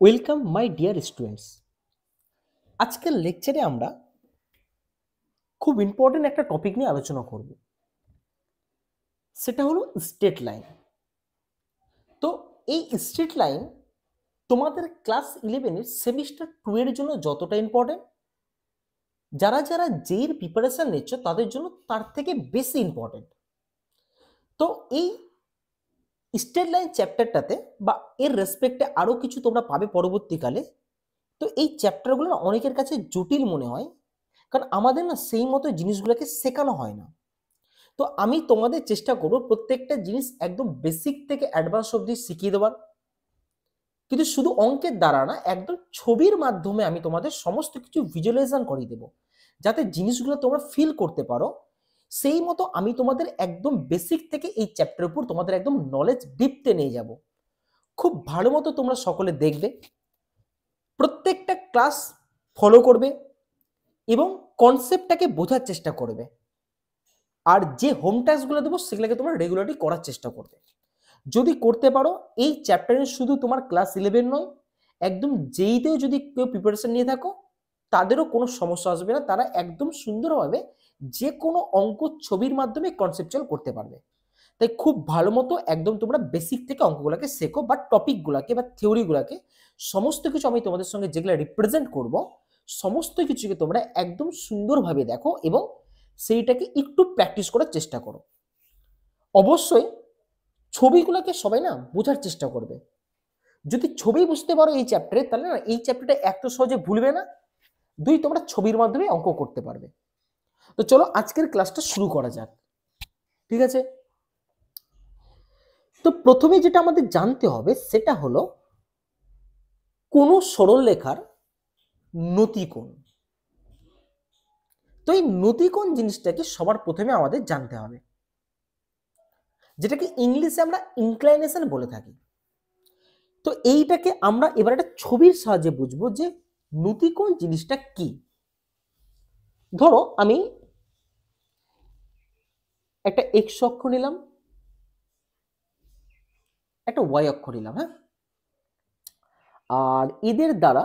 Welcome my dear students. আজকের লেকচারে আমরা খুব ইম্পর্টেন্ট একটা টপিক নিয়ে আলোচনা করব, সেটা হলো স্ট্রেট লাইন। তো এই স্ট্রেট লাইন তোমাদের ক্লাস 11-এর সেমিস্টার 2 এর জন্য যতটা ইম্পর্টেন্ট, যারা যারা জেইর প্রিপারেশন নিচ্ছ তাদের জন্য তার থেকে বেশি ইম্পর্টেন্ট। তো এই স্ট্রেট লাইন চ্যাপ্টারটাতে বা এর রেসপেক্টে আরও কিছু তোমরা পাবে পরবর্তীকালে। তো এই চ্যাপ্টারগুলো না অনেকের কাছে জটিল মনে হয়, কারণ আমাদের না সেই মতো জিনিসগুলোকে শেখানো হয় না। তো আমি তোমাদের চেষ্টা করব প্রত্যেকটা জিনিস একদম বেসিক থেকে অ্যাডভান্স অবধি শিখিয়ে দেওয়ার, কিন্তু শুধু অঙ্কের দ্বারা না, একদম ছবির মাধ্যমে আমি তোমাদের সমস্ত কিছু ভিজুয়ালাইজেশন করিয়ে দেবো, যাতে জিনিসগুলো তোমরা ফিল করতে পারো। সেই মতো আমি তোমাদের একদম বেসিক থেকে এই চ্যাপ্টারের উপর তোমাদের একদম নলেজ ডিপতে নিয়ে যাব। খুব ভালো মতো তোমরা সকলে দেখবে, প্রত্যেকটা ক্লাস ফলো করবে এবং কনসেপ্টটাকে বোঝার চেষ্টা করবে। আর যে হোম টাস্কগুলো দেবো সেগুলোকে তোমরা রেগুলারলি করার চেষ্টা করবে। যদি করতে পারো, এই চ্যাপ্টারে শুধু তোমার ক্লাস 11 নয়, একদম যেইতেও যদি কেউ প্রিপারেশন নিয়ে থাকো তাদেরও কোনো সমস্যা আসবে না, তারা একদম সুন্দরভাবে যে কোনো অঙ্ক ছবির মাধ্যমে কনসেপচুয়াল করতে পারবে। তাই খুব ভালো মতো একদম তোমরা বেসিক থেকে অঙ্কগুলোকে শেখো, বা টপিকগুলোকে বা থিওরিগুলোকে, সমস্ত কিছু আমি তোমাদের সঙ্গে যেগুলো রিপ্রেজেন্ট করব সমস্ত কিছুকে তোমরা একদম সুন্দরভাবে দেখো এবং সেইটাকে একটু প্র্যাকটিস করার চেষ্টা করো। অবশ্যই ছবিগুলোকে সবাই না বোঝার চেষ্টা করবে। যদি ছবি বুঝতে পারো এই চ্যাপ্টারে, তাহলে না এই চ্যাপ্টারটা এত সহজে ভুলবে না। দুই, তোমরা ছবির মাধ্যমে অঙ্ক করতে পারবে। তো চলো আজকের ক্লাসটা শুরু করা যাক, ঠিক আছে? তো প্রথমে যেটা আমাদের জানতে হবে সেটা হলো কোনো সরল রেখার নতিকোণ। তো এই নতিকোণ জিনিসটাকে সবার প্রথমে আমাদের জানতে হবে, যেটাকে ইংলিশে আমরা ইনক্লাইনেশন বলে থাকি। তো এইটাকে আমরা এবার একটা ছবির সাহায্যে বুঝবো যে নতিকোণ জিনিসটা কি। ধরো আমি একটা এক্স অক্ষ নিলাম, একটা ওয়াই অক্ষ নিলাম, হ্যাঁ, আর এদের দ্বারা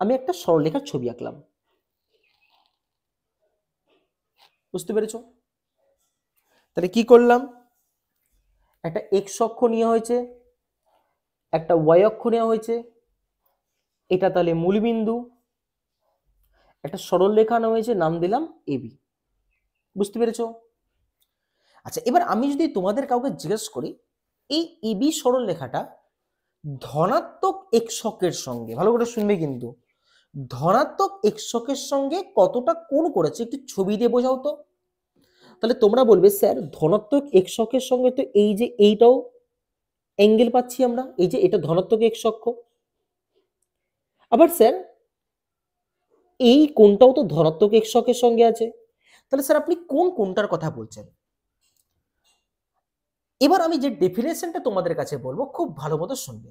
আমি একটা সরলরেখার ছবি আঁকলাম। বুঝতে পেরেছো? তাহলে কি করলাম, একটা এক্স অক্ষ নেওয়া হয়েছে, একটা ওয়াই অক্ষ নেওয়া হয়েছে, এটা তাহলে মূলবিন্দু, একটা সরলরেখা নেওয়া হয়েছে, নাম দিলাম এবি। বুঝতে পেরেছো? আচ্ছা, এবার আমি যদি তোমাদের কাউকে জিজ্ঞেস করি এই এবি সরলরেখাটা ধনাত্মক এক্সকের সঙ্গে, ভালো করে শুনবে কিন্তু, ধনাত্মক এক্সকের সঙ্গে কতটা কোণ করেছে একটু ছবি দিয়ে বোঝাও তো। তাহলে তোমরা বলবে স্যার ধনাত্মক এক্সকের সঙ্গে তো এই যে এইটাও অ্যাঙ্গেল পাচ্ছি আমরা, এই যে এটা ধনাত্মক এক্স অক্ষ, আবার স্যার এই কোণটাও তো ধনাত্মক এক্সকের সঙ্গে আছে। তাহলে স্যার আপনি কোন কোণটার কথা বলছেন? এবার আমি যে ডেফিনেশনটা তোমাদের কাছে বলবো খুব ভালো মতো শুনবে।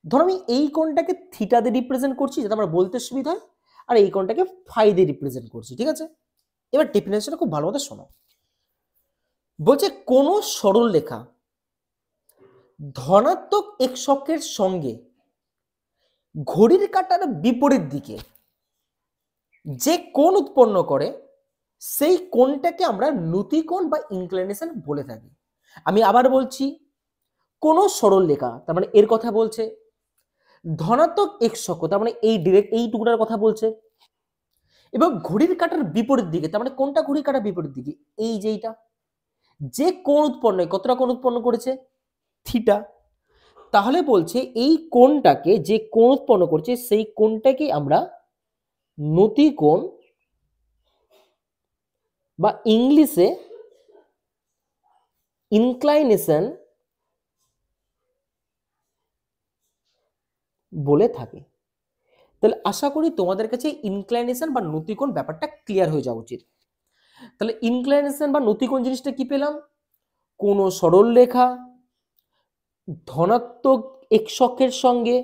ধরো আমি এই কোণটাকে থিটা দিয়ে রিপ্রেজেন্ট করছি যাতে আমরা বলতে সুবিধা হয়, আর এই কোণটাকে ফাই দিয়ে রিপ্রেজেন্ট করছি, ঠিক আছে? এবার ডেফিনেশনটা খুব ভালো মতো শোনো। বলছে কোন সরল রেখা ধনাত্মক এক্সকের সঙ্গে ঘড়ির কাঁটার বিপরীত দিকে যে কোণ উৎপন্ন করে সেই কোণটাকে আমরা নতিকোণ বা ইনক্লিনেশন বলে থাকি। আমি আবার বলছি, কোন সরল রেখা, তার মানে এর কথা বলছে, ধনাত্মক এক্স অক্ষ তার মানে এই ডিরেক্ট এই টুকরার কথা বলছে, এবং ঘড়ির কাঁটার বিপরীত দিকে, তার মানে কোনটা ঘড়ির কাঁটার বিপরীত দিকে, এই যে এইটা, যে কোণ উৎপন্ন, কতটা কোণ উৎপন্ন করেছে, থিটা। তাহলে বলছে এই কোণটাকে, যে কোণ উৎপন্ন করছে সেই কোণটাকে আমরা নতিকোণ বা ইংলিশে ইনক্লাইনেশন বলে থাকি। তাহলে আশা করি তোমাদের কাছে ইনক্লাইনেশন বা নতিকোণ ব্যাপারটা ক্লিয়ার হয়ে যাওয়া উচিত। তাহলে ইনক্লাইনেশন বা নতিকোণ জিনিসটা কি পেলাম, কোন সরল রেখা ধনাত্মক এক্সকের সঙ্গে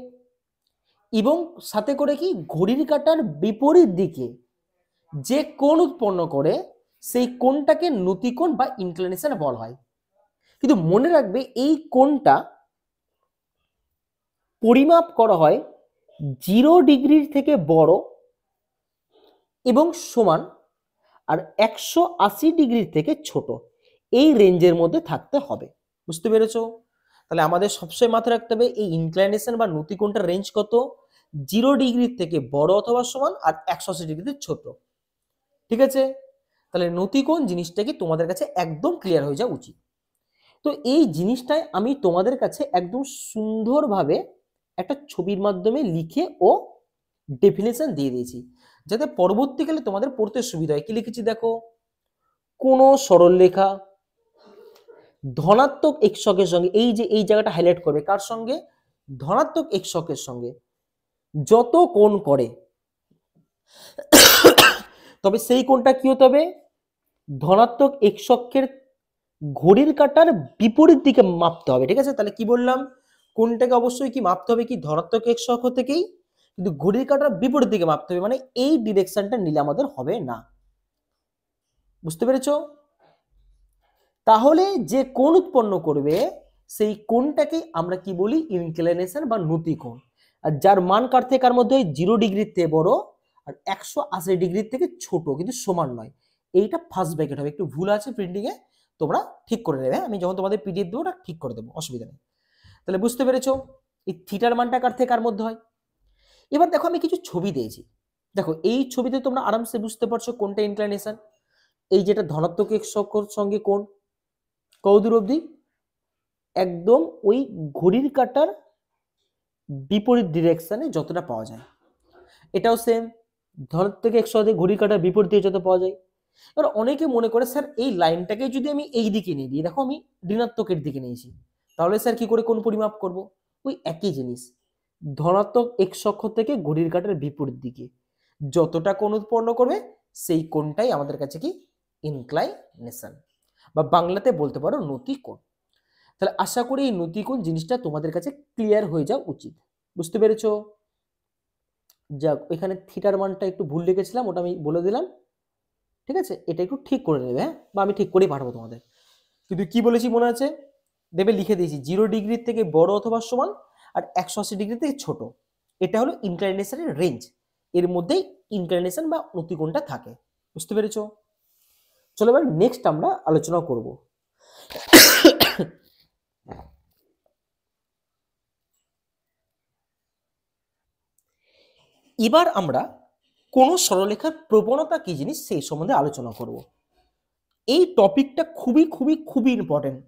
এবং সাথে করে কি ঘড়ির কাঁটার বিপরীত দিকে যে কোণ উৎপন্ন করে সেই কোণটাকে নতিকোণ বা ইনক্লিনেশন বলা হয়। কিন্তু মনে রাখবে এই কোণটা পরিমাপ করা হয় 0 ডিগ্রির থেকে বড় এবং সমান আর 180 ডিগ্রির থেকে ছোট, এই রেঞ্জের মধ্যে থাকতে হবে। বুঝতে পেরেছো? তাহলে আমাদের সবসময় মাথায় রাখতে হবে এই ইনক্লাইনেশন বা নতিকোণটার রেঞ্জ কত, 0 ডিগ্রির থেকে বড় অথবা সমান আর 180 ডিগ্রিতে ছোট। ঠিক আছে? তাহলে নতিকোণ জিনিসটা কি তোমাদের কাছে একদম ক্লিয়ার হয়ে যাওয়া উচিত। তো এই জিনিসটাই আমি তোমাদের কাছে একদম সুন্দরভাবে একটা ছবির মাধ্যমে লিখে ও ডেফিনেশন দিয়ে দিয়েছি, যাতে পরবর্তীকালে তোমাদের পড়তে সুবিধা হয়। কি লিখেছি দেখো, কোনো সরলরেখা ধনাত্মক এককের সঙ্গে, এই যে এই জায়গাটা হাইলাইট করবে, কার সঙ্গে, ধনাত্মক এককের সঙ্গে যত কোণ করে, তবে সেই কোণটা কি হতে হবে, ধনাত্মক এককের ঘড়ির কাঁটার বিপরীত দিকে মাপতে হবে। ঠিক আছে? তাহলে কি বললাম, কোণটাকে অবশ্যই কি মাপতে হবে, কি ধনাত্মক একক থেকেই, কিন্তু ঘড়ির কাঁটার বিপরীত দিকে মাপতে হবে, মানে এই ডিরেকশনটা নিলে আমাদের হবে না। বুঝতে পেরেছো? তাহলে যে কোণ উৎপন্ন করবে সেই কোণটাকে আমরা কি বলি, ইনক্লিনেশন বা নতিকোণ। আর যার মান কার থেকে কার মধ্যে, 0 ডিগ্রির থেকে বড় আর 180 ডিগ্রির থেকে ছোট কিন্তু সমান নয়, এইটা ফার্স্ট ব্র্যাকেট হবে। একটু ভুল আছে প্রিন্টিং এ, তোমরা ঠিক করে নেবে। আমি যখন তোমাদের পিডিএফ দেবো ওটা ঠিক করে দেবো, অসুবিধা নেই। তাহলে বুঝতে পেরেছো এই থিটার মানটা কার থেকে কার মধ্যে হয়। এবার দেখো আমি কিছু ছবি দিয়েছি, দেখো এই ছবিতে তোমরা আরামসে বুঝতে পারছো কোনটা ইনক্লিনেশন। এই যেটা ধনাত্মক এককের সঙ্গে কোণ কতদূর অবধি, একদম ওই ঘড়ির কাঁটার বিপরীত ডিরেকশনে যতটা পাওয়া যায়। এটাও সেম, ধনাত্মক এককে ঘড়ির কাঁটার বিপরীত দিকে যত পাওয়া যায়। এবার অনেকে মনে করে স্যার এই লাইনটাকে যদি আমি এই দিকে নিয়ে দিই, দেখো আমি ঋণাত্মকের দিকে নিয়েছি, তাহলে স্যার কি করে কোন পরিমাপ করব, ওই একই জিনিস, ধনাত্মক এক্স অক্ষ থেকে ঘড়ির কাঁটার বিপরীত দিকে যতটা কোণ উৎপন্ন করবে সেই কোণটাই আমাদের কাছে কি ইনক্লাইনেশন, বা বাংলাতে বলতে পারো নতিকোণ। তাহলে আশা করি এই নতিকোণ জিনিসটা তোমাদের কাছে ক্লিয়ার হয়ে যাওয়া উচিত। বুঝতে পেরেছো? যাক, এখানে থিটার মানটা একটু ভুল লিখেছিলাম, ওটা আমি বলে দিলাম। ঠিক আছে? এটা একটু ঠিক করে নেবে, হ্যাঁ, বা আমি ঠিক করেই পাঠাবো তোমাদের। কিন্তু কি বলেছি মনে আছে, দেবে লিখে দিয়েছি 0 ডিগ্রির থেকে বড় অথবা সমান আর 180 ডিগ্রি থেকে ছোট, এটা হলো ইনক্লিনেশনের রেঞ্জ, এর মধ্যেই ইনক্লিনেশন বা নতিকোণটা থাকে। বুঝতে পেরেছো? চলো এবার নেক্সট আমরা আলোচনা করব। এবার আমরা কোন সরলরেখার প্রবণতা কি জিনিস সেই সম্বন্ধে আলোচনা করব। এই টপিকটা খুবই খুবই খুবই ইম্পর্টেন্ট,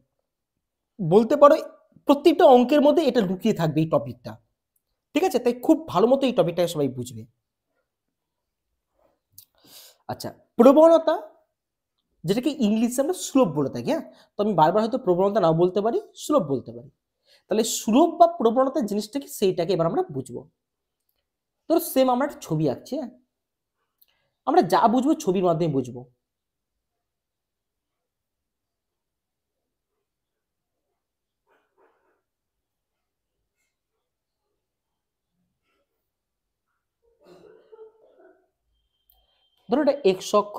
বলতে পারো প্রত্যেকটা অঙ্কের মধ্যে এটা লুকিয়ে থাকবে এই টপিকটা। ঠিক আছে? তাই খুব ভালো মতো এই টপিকটাকে সবাই বুঝবে। আচ্ছা, প্রবণতা যেটাকে ইংলিশে আমরা স্লোপ বলে থাকি, হ্যাঁ, তো আমি বারবার হয়তো প্রবণতা নাও বলতে পারি, স্লোপ বলতে পারি। তাহলে স্লোপ বা প্রবণতা জিনিসটা কি সেইটাকে এবার আমরা বুঝবো। ধরো সেম আমরা একটা ছবি আঁকছি, হ্যাঁ, আমরা যা বুঝবো ছবির মাধ্যমে বুঝবো। ধরো এটা এক্স অক্ষ,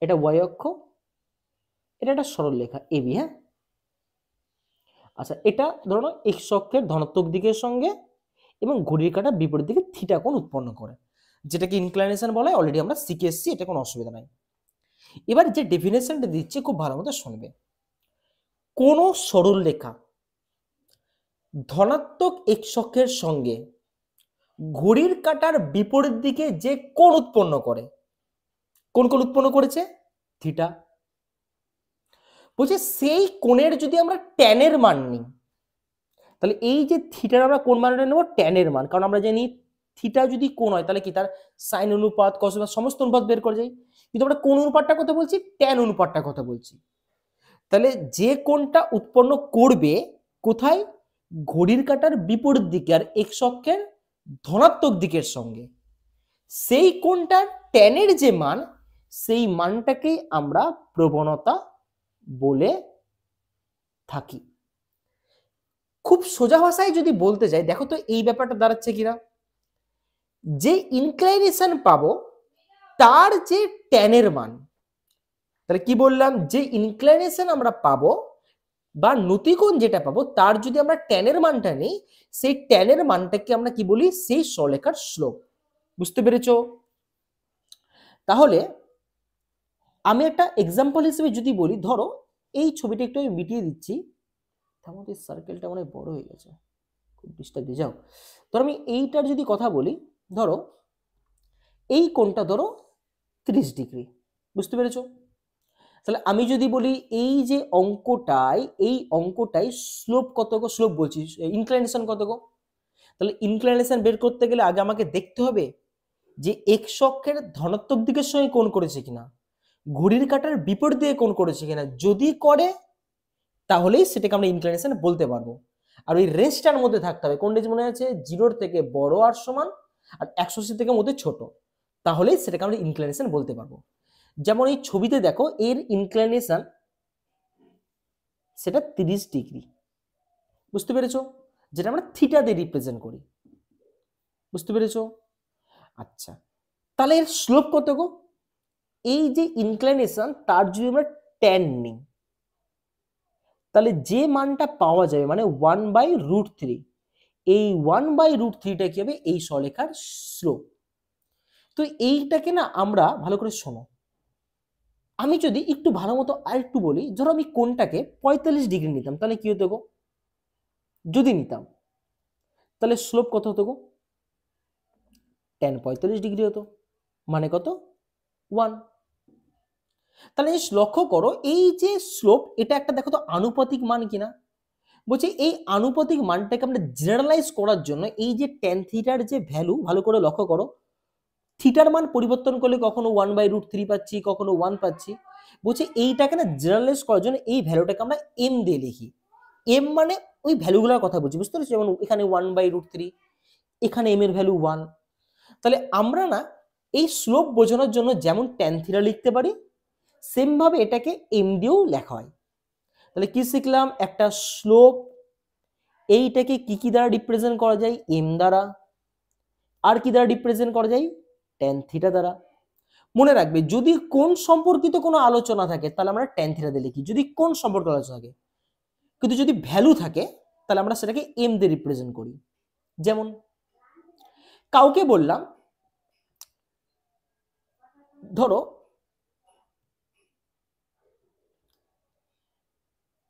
এটা ওয়াই অক্ষ, এটা একটা সরলরেখা এবি, হ্যাঁ। আচ্ছা, এটা ধরো এক্স অক্ষের ধনাত্মক দিকের সঙ্গে এবং ঘড়ির কাঁটার বিপরীত দিকে থিটা কোণ উৎপন্ন করে, যেটাকে ইনক্লিনেশন বলা হয়, অলরেডি আমরা শিখে এসেছি, এটা কোনো অসুবিধা নাই। এবার যে ডেফিনেশনটা দিচ্ছি খুব ভালো মতো শুনবে। কোন সরলরেখা ধনাত্মক এক্স অক্ষের সঙ্গে ঘড়ির কাঁটার বিপরীত দিকে যে কোণ উৎপন্ন করে, কোন কোণ উৎপন্ন করেছে, থিটা। বলছে সেই কোণের যদি আমরা ট্যানের মান নিই, তাহলে এই যে থিটার আমরা কোন মানটা নেব, ট্যানের মান, কারণ আমরা জানি থিটা যদি কোণ হয় তাহলে কি তার সাইন অনুপাত কস অনুপাত সমস্ত অনুপাত বের করা যায়, কিন্তু আমরা কোন অনুপাতটা কথা বলছি, ট্যান অনুপাতটা কথা বলছি। তাহলে যে কোণটা উৎপন্ন করবে কোথায়, ঘড়ির কাঁটার বিপরীত দিকে আর এক্স অক্ষের ধনাত্মক দিকের সঙ্গে, সেই কোণটার ট্যানের যে মান, সেই মানটাকেই আমরা প্রবণতা বলে থাকি। খুব সোজা ভাষায় যদি বলতে যাই, দেখো তো এই ব্যাপারটা দাঁড়াচ্ছে কিনা, যে ইনক্লাইনেশন পাবো তার যে ট্যানের মান, তাহলে কি বললাম, যে ইনক্লাইনেশন আমরা পাবো বা নতিকোণ যেটা পাবো তার যদি আমরা ট্যানের মানটা নিই, সেই ট্যানের মানটাকে আমরা কি বলি, সেই সরলরেখার স্লোপ। বুঝতে পেরেছো? তাহলে আমি একটা এক্সাম্পল হিসেবে যদি বলি, ধরো এই ছবিটা একটু আমি মিটিয়ে দিচ্ছি, আমাদের সার্কেলটা অনেক বড় হয়ে গেছে, খুব ডিস্টার্ব দিয়ে যাও। ধরো আমি এইটার যদি কথা বলি, ধরো এই কোণটা ধরো 30 ডিগ্রি। বুঝতে পেরেছো? তাহলে আমি যদি বলি এই যে অঙ্কটায়, এই অঙ্কটায় স্লোপ কত গো, স্লোপ বলছি ইনক্লাইনেশন কত গো। তাহলে ইনক্লাইনেশন বের করতে গেলে আগে আমাকে দেখতে হবে যে এক্স অক্ষের ধনাত্মক দিকের সঙ্গে কোণ করেছে কিনা, ঘড়ির কাঁটার বিপরীত দিকে কোণ করেছে কিনা। যদি করে তাহলেই সেটাকে আমরা ইনক্লাইনেশন বলতে পারবো। আর ওই রেঞ্জটার মধ্যে থাকতে হবে, কোন রেঞ্জ মনে আছে, 0 থেকে বড় আর সমান আর 180 থেকে মধ্যে ছোট, তাহলেই সেটাকে আমরা ইনক্লাইনেশন বলতে পারবো। যেমন এই ছবিতে দেখো এর ইনক্লাইনেশন সেটা 30 ডিগ্রি। বুঝতে পেরেছো? যেটা আমরা থিটা দিয়ে রিপ্রেজেন্ট করি। বুঝতে পেরেছো? আচ্ছা, তাহলে এর স্লোপ কত গো? এই যে ইনক্লাইনেশন তার যদি আমরা ট্যান নিই, তাহলে যে মানটা পাওয়া যাবে মানে 1/√3, এই 1/√3টা কি হবে, এই সরলরেখার স্লোপ। তো এইটাকে না আমরা ভালো করে শোনো, আমি যদি একটু ভালো মতো আর একটু বলি, ধরো আমি কোণটাকে 45 ডিগ্রি নিতাম, তাহলে কি হতো গো? যদি নিতাম তাহলে স্লোপ কত হতো গো? tan 45 ডিগ্রি হতো, মানে কত? 1। তাহলে লক্ষ্য করো এই যে স্লোপ, এটা একটা দেখো তো আনুপাতিক মান কিনা। বলছি এই আনুপাতিক মানটাকে আমরা জেনারেলাইজ করার জন্য এই যে tan থিটার যে ভ্যালু, ভালো করে লক্ষ্য করো, থিটার মান পরিবর্তন করলে কখনো 1/√3 পাচ্ছি, কখনো 1 পাচ্ছি। বলছি এইটাকে না জেনারেলাইজ করার জন্য এই ভ্যালুটাকে আমরা m দিয়ে লিখি। m মানে ওই ভ্যালুগুলোর কথা বলছি, বুঝতে পারছো? যেমন এখানে 1/√3, এখানে m এর ভ্যালু 1। তাহলে আমরা না এই স্লোপ বোঝানোর জন্য যেমন tan থিটা লিখতে পারি, সেম ভাবে এটাকে m দিয়েও লেখা হয়। তাহলে কি শিখলাম? একটা স্লোপ, এইটাকে কি দ্বারা রিপ্রেজেন্ট করা যায়? m দ্বারা। আর কি দ্বারা রিপ্রেজেন্ট করা যায়? tan থিটা দ্বারা। মনে রাখবে যদি কোণ সম্পর্কিত কোনো আলোচনা থাকে তাহলে আমরা tan থিটা দিয়ে লিখি, যদি কোণ সম্পর্কিত আলোচনা থাকে। কিন্তু যদি ভ্যালু থাকে তাহলে আমরা সেটাকে m দিয়ে রিপ্রেজেন্ট করি। যেমন কাউকে বললাম, ধরো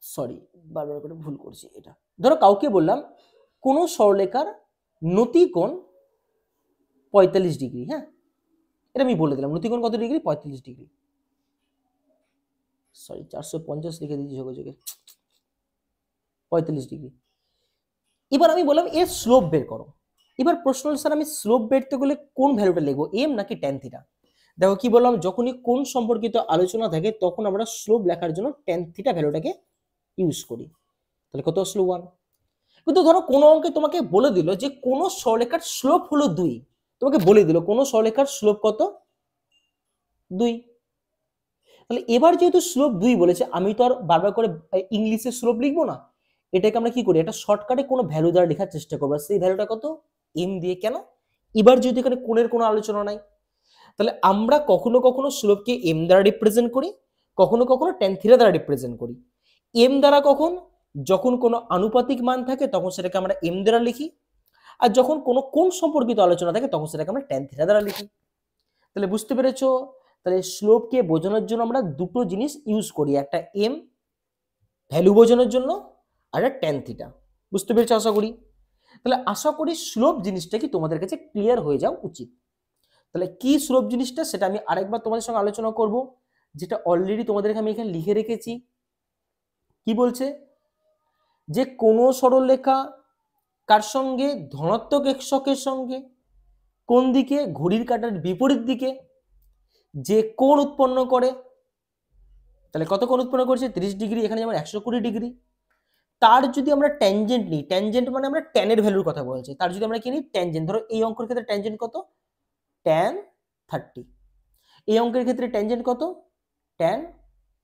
সরি বারবার করে ভুল করছি, এটা ধরো কাউকে বললাম কোনো সরলরেখার নতিকোণ 45 ডিগ্রি। হ্যাঁ, এটা আমি বলে দিলাম নতিকোণ কত ডিগ্রি, 45 ডিগ্রি। সরি 450 লিখে দিয়েছি যোগাযোগে, 45 ডিগ্রি। এবার আমি বললাম এর স্লোপ বের করো। এবার প্রশ্ন হল স্যার আমি স্লোপ বেরতে গেলে কোন ভ্যালুটা লিখবো, এম নাকি tan থিটা? দেখো কি বললাম, যখনই কোন সম্পর্কিত আলোচনা থাকে তখন আমরা স্লোপ লেখার জন্য tan থিটা ভ্যালুটাকে ইউজ করি। তাহলে কত আসলো 1। কিন্তু ধরো কোনো অঙ্কে তোমাকে বলে দিল যে কোন সরলরেখার স্লোপ হলো 2, তোমাকে বলে দিল কোন সরলরেখার স্লোপ কত, 2। তাহলে এবার যেহেতু স্লোপ 2 বলেছে, আমি তো আর বারবার করে ইংলিশে স্লোপ লিখবো না, এটাকে আমরা কি করি, একটা শর্টকাটে কোনো ভ্যালু দ্বারা লেখার চেষ্টা করবো। সেই ভ্যালুটা কত, m দিয়ে। কেন? এবার যদি এখানে কোণের কোনো আলোচনা নাই, তাহলে আমরা কখনো কখনো স্লোপকে m দ্বারা রিপ্রেজেন্ট করি, কখনো কখনো tan থিটা দ্বারা রিপ্রেজেন্ট করি। m দ্বারা কখন, যখন কোনো আনুপাতিক মান থাকে তখন সেটাকে আমরা m দ্বারা লিখি, আর যখন কোনো কোণ সম্পর্কিত আলোচনা থাকে তখন সেটাকে আমরা tan থিটা দ্বারা লিখি। তাহলে বুঝতে পেরেছো? তাহলে স্লোপকে বোঝানোর জন্য আমরা দুটো জিনিস ইউজ করি, একটা m ভ্যালু বোঝানোর জন্য, আর একটা tan থিটা। বুঝতে পেরেছো আশা করি? তাহলে আশা করি স্লোপ জিনিসটা কি তোমাদের কাছে ক্লিয়ার হয়ে যাওয়া উচিত। তাহলে কি স্লোপ জিনিসটা সেটা আমি আরেকবার তোমাদের সঙ্গে আলোচনা করব, যেটা অলরেডি তোমাদেরকে আমি এখানে লিখে রেখেছি। কি বলছে? যে কোনো সরলরেখা কার সঙ্গে, ধনাত্মক এক্সকের সঙ্গে কোন দিকে, ঘড়ির কাঁটার বিপরীত দিকে যে কোণ উৎপন্ন করে, তাহলে কত কোণ উৎপন্ন করছে, 30 ডিগ্রি, এখানে যেমন 120 ডিগ্রি। তার যদি আমরা ট্যানজেন্ট নিই, ট্যানজেন্ট মানে আমরা ট্যানের ভ্যালুর কথা বলছি, তার যদি আমরা কি নিই ট্যানজেন্ট, ধরো এই অঙ্কের ক্ষেত্রে ট্যানজেন্ট কত, tan 30। এই অঙ্কের ক্ষেত্রে ট্যানজেন্ট কত, tan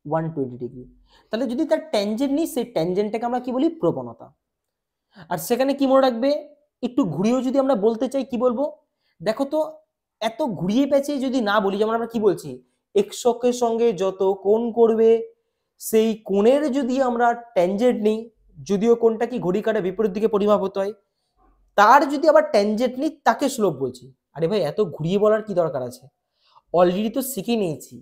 120 ডিগ্রি। তাহলে যদি তার ট্যানজেন্ট নিই, সেই ট্যানজেন্টটাকে আমরা কি বলি, প্রবণতা। আর সেখানে কি মনে রাখবে, একটু ঘুরিয়েও যদি আমরা বলতে চাই কি বলবো, দেখো তো এত ঘুরিয়ে পেঁচিয়ে যদি না বলি, যেমন আমরা কি বলছি, এক্স অক্ষের সঙ্গে যত কোণ করবে সেই কোণের যদি আমরা ট্যানজেন্ট নিই, যদিও কোণটা কি ঘড়ি কাঁটার বিপরীত দিকে পরিমাপ হতে হয়, তার যদি আবার ট্যানজেন্ট নিই তাকে স্লোপ বলছি। আরে ভাই এত ঘুরিয়ে বলার কি দরকার আছে, অলরেডি তো শিখে নিয়েছি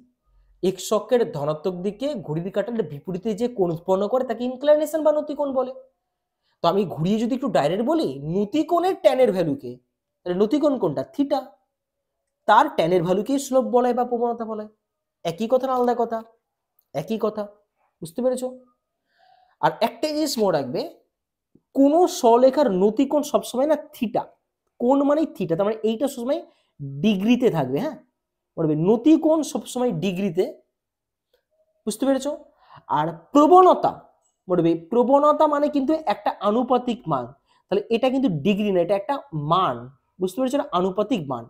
এক্স অক্ষের ধনাত্মক দিকে ঘড়ির কাঁটার বিপরীতে যে কোণ উৎপন্ন করে তাকে ইনক্লাইনেশন বা নতিকোণ বলে। তো আমি ঘুরিয়ে যদি একটু ডাইরেক্ট বলি, নতিকোণের ট্যানের ভ্যালুকে, তাহলে নতিকোণ কোনটা, থিটা, তার ট্যানের ভ্যালুকেই স্লোপ বলায় বা প্রবণতা বলায়। একই কথা না আলাদা কথা? একই কথা, বুঝতে পেরেছো? আর একটা জিনিস মনে রাখবে, কোনো সরলরেখার নতিকোণ সবসময় না থিটা, কোণ মানেই থিটা, তার মানে এইটা সবসময় ডিগ্রিতে থাকবে। হ্যাঁ, বলবে নতিকোণ সবসময় ডিগ্রিতে, বুঝতে পেরেছো? আর প্রবণতা, বলবে প্রবণতা মানে কিন্তু একটা আনুপাতিক মান, তাহলে এটা কিন্তু ডিগ্রি না, এটা একটা মান, বুঝতে পেরেছো? না, আনুপাতিক মান।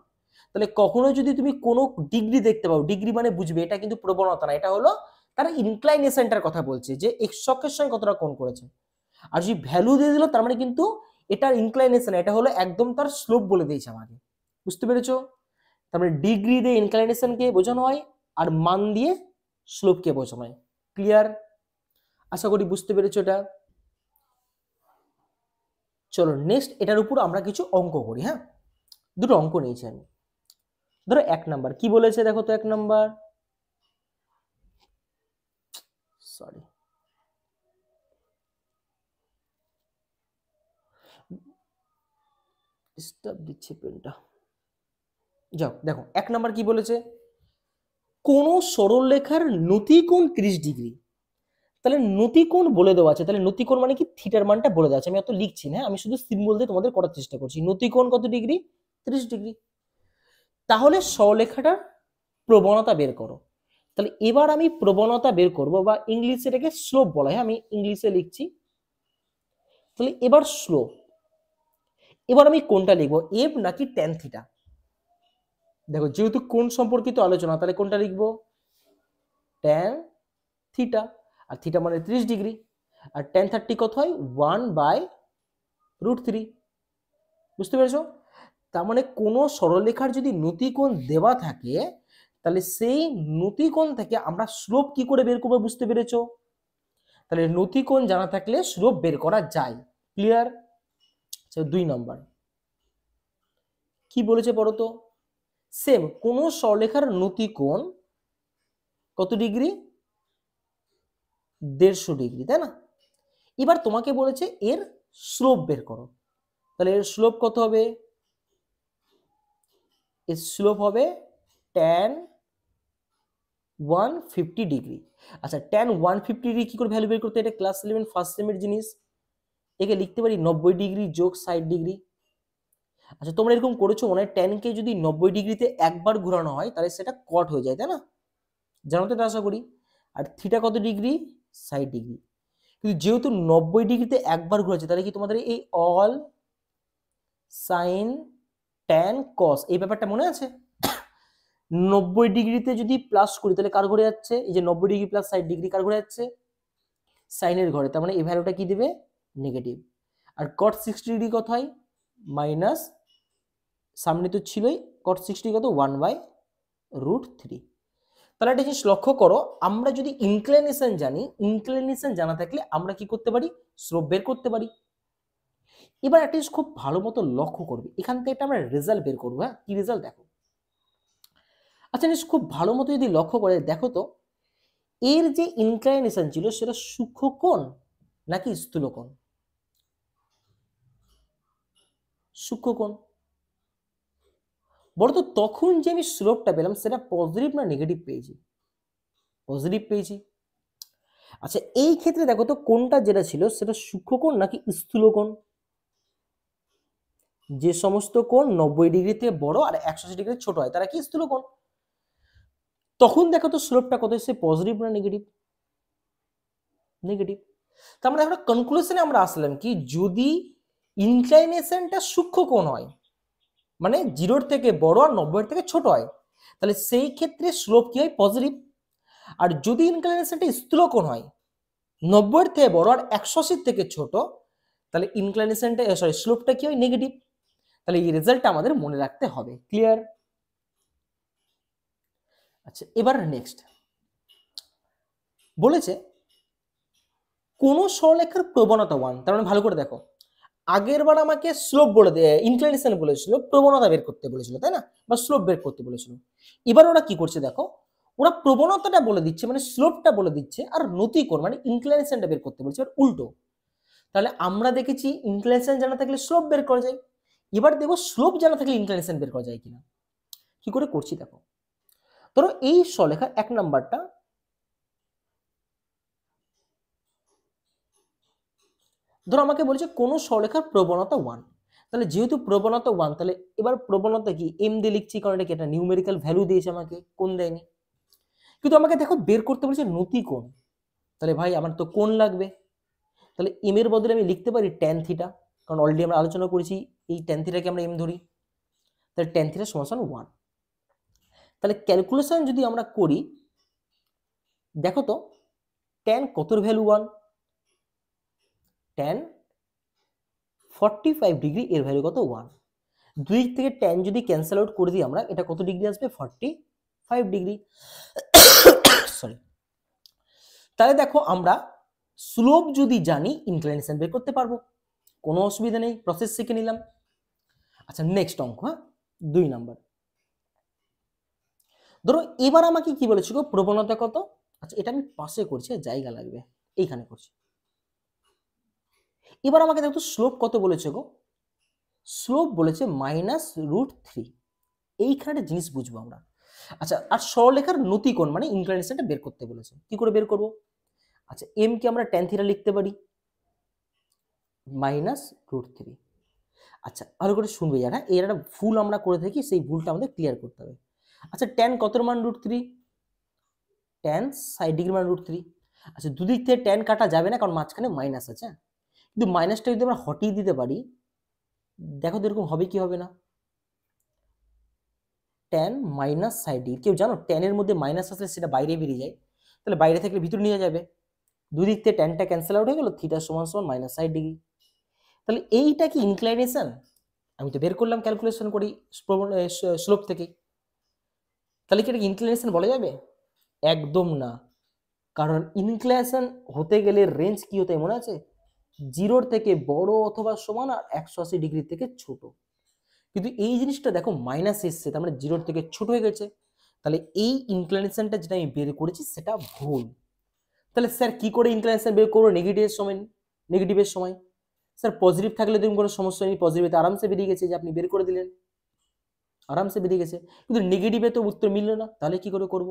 তাহলে কখনো যদি তুমি কোনো ডিগ্রি দেখতে পাও, ডিগ্রি মানে বুঝবে এটা কিন্তু প্রবণতা না, এটা হলো তারা ইনক্লাইনেশনটার কথা বলছে যে এক্স অক্ষের সঙ্গে কতটা কোণ করেছে। আর যদি ভ্যালু দিয়ে দিল তার মানে কিন্তু এটার ইনক্লাইনেশন, এটা হলো একদম তার স্লোপ বলে দিয়েছে আমাকে, বুঝতে পেরেছো? তার মানে ডিগ্রি দিয়ে ইনক্লাইনেশনকে বোঝানো হয় আর মান দিয়ে স্লোপকে বোঝানো হয়। ক্লিয়ার? আশা করি বুঝতে পেরেছো এটা। চলো নেক্সট এটার উপর আমরা কিছু অঙ্ক করি। হ্যাঁ, দুটো অঙ্ক নিয়েছি আমি। ধরো 1 নাম্বার কি বলেছে, দেখো তো 1 নাম্বার, সরি ডিস্টার্ব দিচ্ছে পেনটা, যাও দেখো 1 নাম্বার কি বলেছে, কোন সরলরেখার নতিকোণ 30 ডিগ্রি। তাহলে নতিকোণ বলে দেওয়া আছে, তাহলে নতিকোণ মানে কি থিটার মানটা বলে দেওয়া আছে, আমি অত লিখছি না, আমি শুধু সিম্বল দিয়ে তোমাদের করার চেষ্টা করছি। নতিকোণ কত ডিগ্রি, 30 ডিগ্রি। তাহলে সরলরেখাটার প্রবণতা বের করো। তাহলে এবার আমি প্রবণতা বের করব, বা ইংলিশে এটাকে স্লোপ বলা হয়, আমি ইংলিশে লিখছি। তাহলে এবার স্লোপ, এবার আমি কোনটা লিখবো, এফ নাকি ট্যান থিটা? দেখো যেহেতু কোণ সম্পর্কিত আলোচনা, তাহলে কোনটা লিখবো, ট্যান থিটা। আর থিটা মানে 30 ডিগ্রি, আর ট্যান 30 কত হয়, 1/√3, বুঝতে পেরেছো? তার মানে কোনো সরলরেখার যদি নতিকোণ দেওয়া থাকে, তাহলে সেই নতিকোণ থেকে আমরা স্লোপ কি করে বের করবো, বুঝতে পেরেছো? তাহলে নতিকোণ জানা থাকলে স্লোপ বের করা যায়। ক্লিয়ার? 2 নম্বর কি বলেছে পড়ো তো, সেম কোন সরলরেখার নতিকোণ কত ডিগ্রি, 150 ডিগ্রি, তাই না? এবার তোমাকে বলেছে এর স্লোপ বের করো। তাহলে এর স্লোপ কত হবে, এর স্লোপ হবে tan 150 ডিগ্রি। আচ্ছা tan 150 ডিগ্রি কি করে ভ্যালু বের করতে, এটা ক্লাস 11 ফার্স্ট সেমের জিনিস। একে লিখতে পারি 90 ডিগ্রি যোগ 60 ডিগ্রি। আচ্ছা তোমরা এরকম করেছো মনে হয়, ট্যানকে যদি 90 ডিগ্রিতে একবার ঘোরানো হয় তাহলে সেটা কট হয়ে যায়, তাই না? জানো তো এটা আশা করি। আর থিটা কত ডিগ্রি, 60 ডিগ্রি। কিন্তু যেহেতু 90 ডিগ্রিতে একবার ঘুরেছে, তাহলে কি তোমাদের এই অল সাইন ট্যান কস এই ব্যাপারটা মনে আছে? 90 ডিগ্রিতে যদি প্লাস করি তাহলে কার ঘরে যাচ্ছে, এই যে 90 ডিগ্রি প্লাস 60 ডিগ্রি কার ঘরে যাচ্ছে, সাইনের ঘরে, তার মানে এই ভ্যালুটা কি দিবে, নেগেটিভ। আর কট 60 ডিগ্রি কত হয়, মাইনাস, সামনে তো ছিলই কট 60 কত, 1/√3। তাহলে একটা জিনিস লক্ষ্য করো, আমরা যদি ইনক্লিনেশন জানি, ইনক্লিনেশন জানা থাকলে আমরা কি করতে পারি, স্লোপ বের করতে পারি। এবার একটা জিনিস খুব ভালো মতো লক্ষ্য করবে, এখান থেকে আমরা রেজাল্ট বের করবো। হ্যাঁ, কি রেজাল্ট দেখো। আচ্ছা জিনিস খুব ভালো মতো যদি লক্ষ্য করে দেখো তো, এর যে ইনক্লিনেশন ছিল সেটা সূক্ষ্ম কোণ নাকি স্থূল কোণ, সূক্ষ্ম কোণ। বলতো তখন যে আমি স্লোপটা পেলাম সেটা পজিটিভ না নেগেটিভ পেয়েছি, পজিটিভ পেয়েছি। আচ্ছা এই ক্ষেত্রে দেখো তো কোনটা যেটা ছিল সেটা সূক্ষ্ম কোণ নাকি স্থূল কোণ, যে সমস্ত কোণ 90 ডিগ্রিতে বড় আর 180 ডিগ্রি ছোট হয় তারা কি স্থূল কোণ। তখন দেখো তো স্লোপটা কত এসে, পজিটিভ না নেগেটিভ, নেগেটিভ। তার মানে আমরা কনক্লুশনে আমরা আসলাম কি, যদি ইনক্লাইনেশনটা সূক্ষ্ম কোণ হয়, মানে 0 থেকে বড় আর 90 থেকে ছোট হয়, তাহলে সেই ক্ষেত্রে স্লোপ কি হয়, পজিটিভ। আর যদি ইনক্লাইনেশনটা স্থূল কোণ হয়, 90 থেকে বড় আর 180 থেকে ছোট, তাহলে ইনক্লাইনেশনটা সরি স্লোপটা কি হয়, নেগেটিভ। তাহলে এই রেজাল্টটা আমাদের মনে রাখতে হবে। ক্লিয়ার? আচ্ছা এবার নেক্সট বলেছে কোন সরলরেখার প্রবণতা 1, তার মানে ভালো করে দেখো, আগের বার আমাকে স্লোপ বলে ইনক্লিনেশন বলেছিল, প্রবণতা বের করতে বলেছিল, তাই না, বা স্লোপ বের করতে বলেছিল। এবার ওরা কি করছে দেখো, ওরা প্রবণতাটা বলে দিচ্ছে মানে স্লোপটা বলে দিচ্ছে, আর নতি কোণ মানে ইনক্লিনেশনটা বের করতে বলছে, আর উল্টো। তাহলে আমরা দেখেছি ইনক্লিনেশন জানা থাকলে স্লোপ বের করা যায়, এবার দেখো স্লোপ জানা থাকলে ইনক্লিনেশন বের করা যায় কিনা। কি করে করছি দেখো, ধরো এই সরলরেখার 1 নাম্বারটা, ধরো আমাকে বলেছে কোন সরলরেখার প্রবণতা 1, তাহলে যেহেতু প্রবণতা 1, তাহলে এবার প্রবণতা কি এম দিয়ে লিখছি, কারণ এটা কি একটা নিউমেরিক্যাল ভ্যালু দিয়েছে আমাকে, কোণ দেয়নি। কিন্তু আমাকে দেখো বের করতে বলেছে নতি কোণ, তাহলে ভাই আমার তো কোণ লাগবে, তাহলে এম এর বদলে আমি লিখতে পারি ট্যান থিটা, কারণ অলরেডি আমরা আলোচনা করেছি এই ট্যান থিটাকে আমরা এম ধরি, তাহলে ট্যান থিটা সমান 1। তাহলে ক্যালকুলেশন যদি আমরা করি, দেখো তো ট্যান কতর ভ্যালু 1, ট্যান 45 ডিগ্রি এর ভ্যালু কত 1, দুই থেকে ট্যান যদি ক্যান্সেল আউট করে দিই আমরা, এটা কত ডিগ্রি আসবে 45 ডিগ্রি। সরি, তাহলে দেখো আমরা স্লোপ যদি জানি ইনক্লিনেশন বের করতে পারবো, কোনো অসুবিধা নেই, প্রসেস শিখে নিলাম। আচ্ছা নেক্সট অঙ্ক, হ্যাঁ 2 নাম্বার, ধরো এবার আমাকে কি বলেছে গো, প্রবণতা কত, আচ্ছা এটা আমি পাশে করছি, জায়গা লাগবে, এইখানে করছি। এবার আমাকে দেখো স্লোপ কত বলেছে গো, স্লোপ বলেছে -√3। এইখানে জিনিস বুঝবো আমরা। আচ্ছা, আর সরলরেখার নতি কোণ মানে ইনক্লিনেশনটা বের করতে বলেছে, কি করে বের করব। আচ্ছা এম কে আমরা ট্যান থিটা লিখতে পারি -√3। আচ্ছা ভালো করে শুনবে যারা, এর একটা ভুল আমরা করে থাকি, সেই ভুলটা আমাদের ক্লিয়ার করতে হবে। আচ্ছা ট্যান কতর মান √3, ট্যান 60 ডিগ্রি মান √3। আচ্ছা দুদিক থেকে ট্যান কাটা যাবে না, কারণ মাঝখানে মাইনাস আছে, কিন্তু মাইনাসটা যদি আমরা হটিয়ে দিতে পারি, দেখো তো এরকম হবে কি হবে না, ট্যান -60 ডিগ্রি, কেউ জানো ট্যানের মধ্যে মাইনাস আসলে সেটা বাইরে বেরিয়ে যায়, তাহলে বাইরে থাকলে ভিতরে নিয়ে যাবে, দুদিক থেকে ট্যানটা ক্যান্সেল আউট হয়ে গেল, থিটা সমান সমান -60 ডিগ্রি। তাহলে এইটা কি ইনক্লাইনেশন, আমি তো বের করলাম ক্যালকুলেশন করি স্লোপ থেকে, তাহলে কি এটা ইনক্লিনেশন বলা যাবে? একদম না, কারণ ইনক্লিনেশন হতে গেলে রেঞ্জ কি হতে মনে আছে, 0 থেকে বড় অথবা সমান, আর 180 ডিগ্রি থেকে ছোট। কিন্তু এই জিনিসটা দেখো মাইনাস এসছে, তার মানে 0 থেকে ছোট হয়ে গেছে, তাহলে এই ইনক্লিনেশনটা যেটা আমি বের করেছি সেটা ভুল। তাহলে স্যার কি করে ইনক্লিনেশন বের করবো নেগেটিভের সময়, নেগেটিভের সময় স্যার পজিটিভ থাকলে তুমি কোনো সমস্যা নেই, পজিটিভে আরামসে বেরিয়ে গেছে, যে আপনি বের করে দিলেন, আরামসে বেরিয়ে গেছে, কিন্তু নেগেটিভে তো উত্তর মিলল না, তাহলে কি করে করব,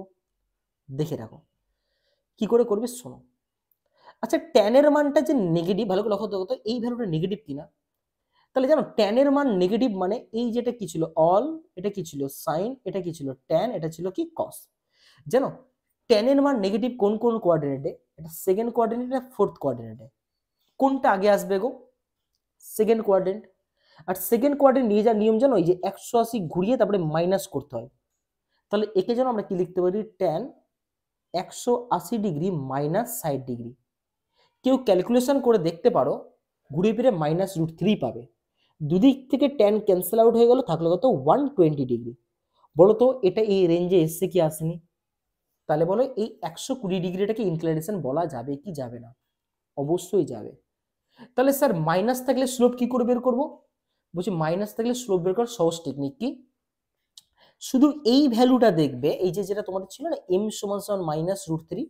দেখে রাখো কি করে করবে শোনো। আচ্ছা ট্যানের মানটা যে নেগেটিভ, ভালো করে লক্ষ্য করো এই ভ্যালুটা নেগেটিভ কিনা, তাহলে জানো ট্যানের মান নেগেটিভ মানে এই যেটা কি ছিল অল, এটা কি ছিল সাইন, এটা কি ছিল ট্যান, এটা ছিল কি কস। জানো ট্যানের মান নেগেটিভ কোন কোন কোঅর্ডিনেটে, এটা সেকেন্ড কোঅর্ডিনেটে, ফোর্থ কোঅর্ডিনেটে, কোনটা আগে আসবে গো, সেকেন্ড কোয়াড্রেন্ট। আর সেকেন্ড কোয়াড্রেন্ট নিয়ে যাওয়ার নিয়ম জানো, এই যে 180 ঘুরিয়ে তারপরে মাইনাস করতে হয়, তাহলে একে যেন আমরা কি লিখতে পারি, ট্যান 180 ডিগ্রি -60 ডিগ্রি। কেউ ক্যালকুলেশন করে দেখতে পারো, ঘুরে ফিরে -√3 পাবে, দুদিক থেকে ট্যান ক্যান্সেল আউট হয়ে গেল, থাকলো কত 120 ডিগ্রি। বলো তো এটা এই রেঞ্জে এসছে কি আসেনি, তাহলে বলো এই 120 ডিগ্রিটাকে ইনক্লিনেশন বলা যাবে কি যাবে না, অবশ্যই যাবে। তাহলে স্যার মাইনাস থাকলে স্লোপ কি করে বের করব, বলছি মাইনাস থাকলে স্লোপ বের করার সহজ টেকনিক কি, শুধু এই ভ্যালুটা দেখবে, এই যে যেটা তোমাদের ছিল না m সমান -√3,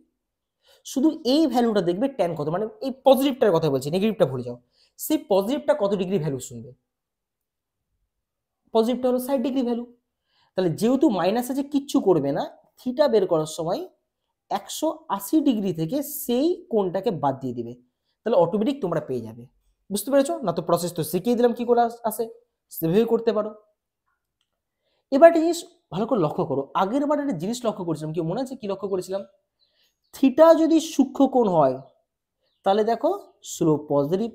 শুধু এই ভ্যালুটা দেখবে ট্যান কত, মানে এই পজিটিভটার কথা বলছি, নেগেটিভটা ভুলে যাও, সেই পজিটিভটা কত ডিগ্রি ভ্যালু শুনবে, পজিটিভটা হলো 60 ডিগ্রি ভ্যালু। তাহলে যেহেতু মাইনাস আছে কিচ্ছু করবে না, থিটা বের করার সময় 180 ডিগ্রি থেকে সেই কোণটাকে বাদ দিয়ে দিবে, তাহলে অটোমেটিক তোমরা পেয়ে যাবে। বুঝতে পেরেছো না? তো প্রসেস তো শিখিয়ে দিলাম কি করে আসে, সেভাবে করতে পারো। এবার একটা জিনিস ভালো করে লক্ষ্য করো, আগের বার একটা জিনিস লক্ষ্য করেছিলাম, কি মনে আছে কি লক্ষ্য করেছিলাম, থিটা যদি সূক্ষ্ম কোণ হয় তাহলে দেখো স্লোপ পজিটিভ,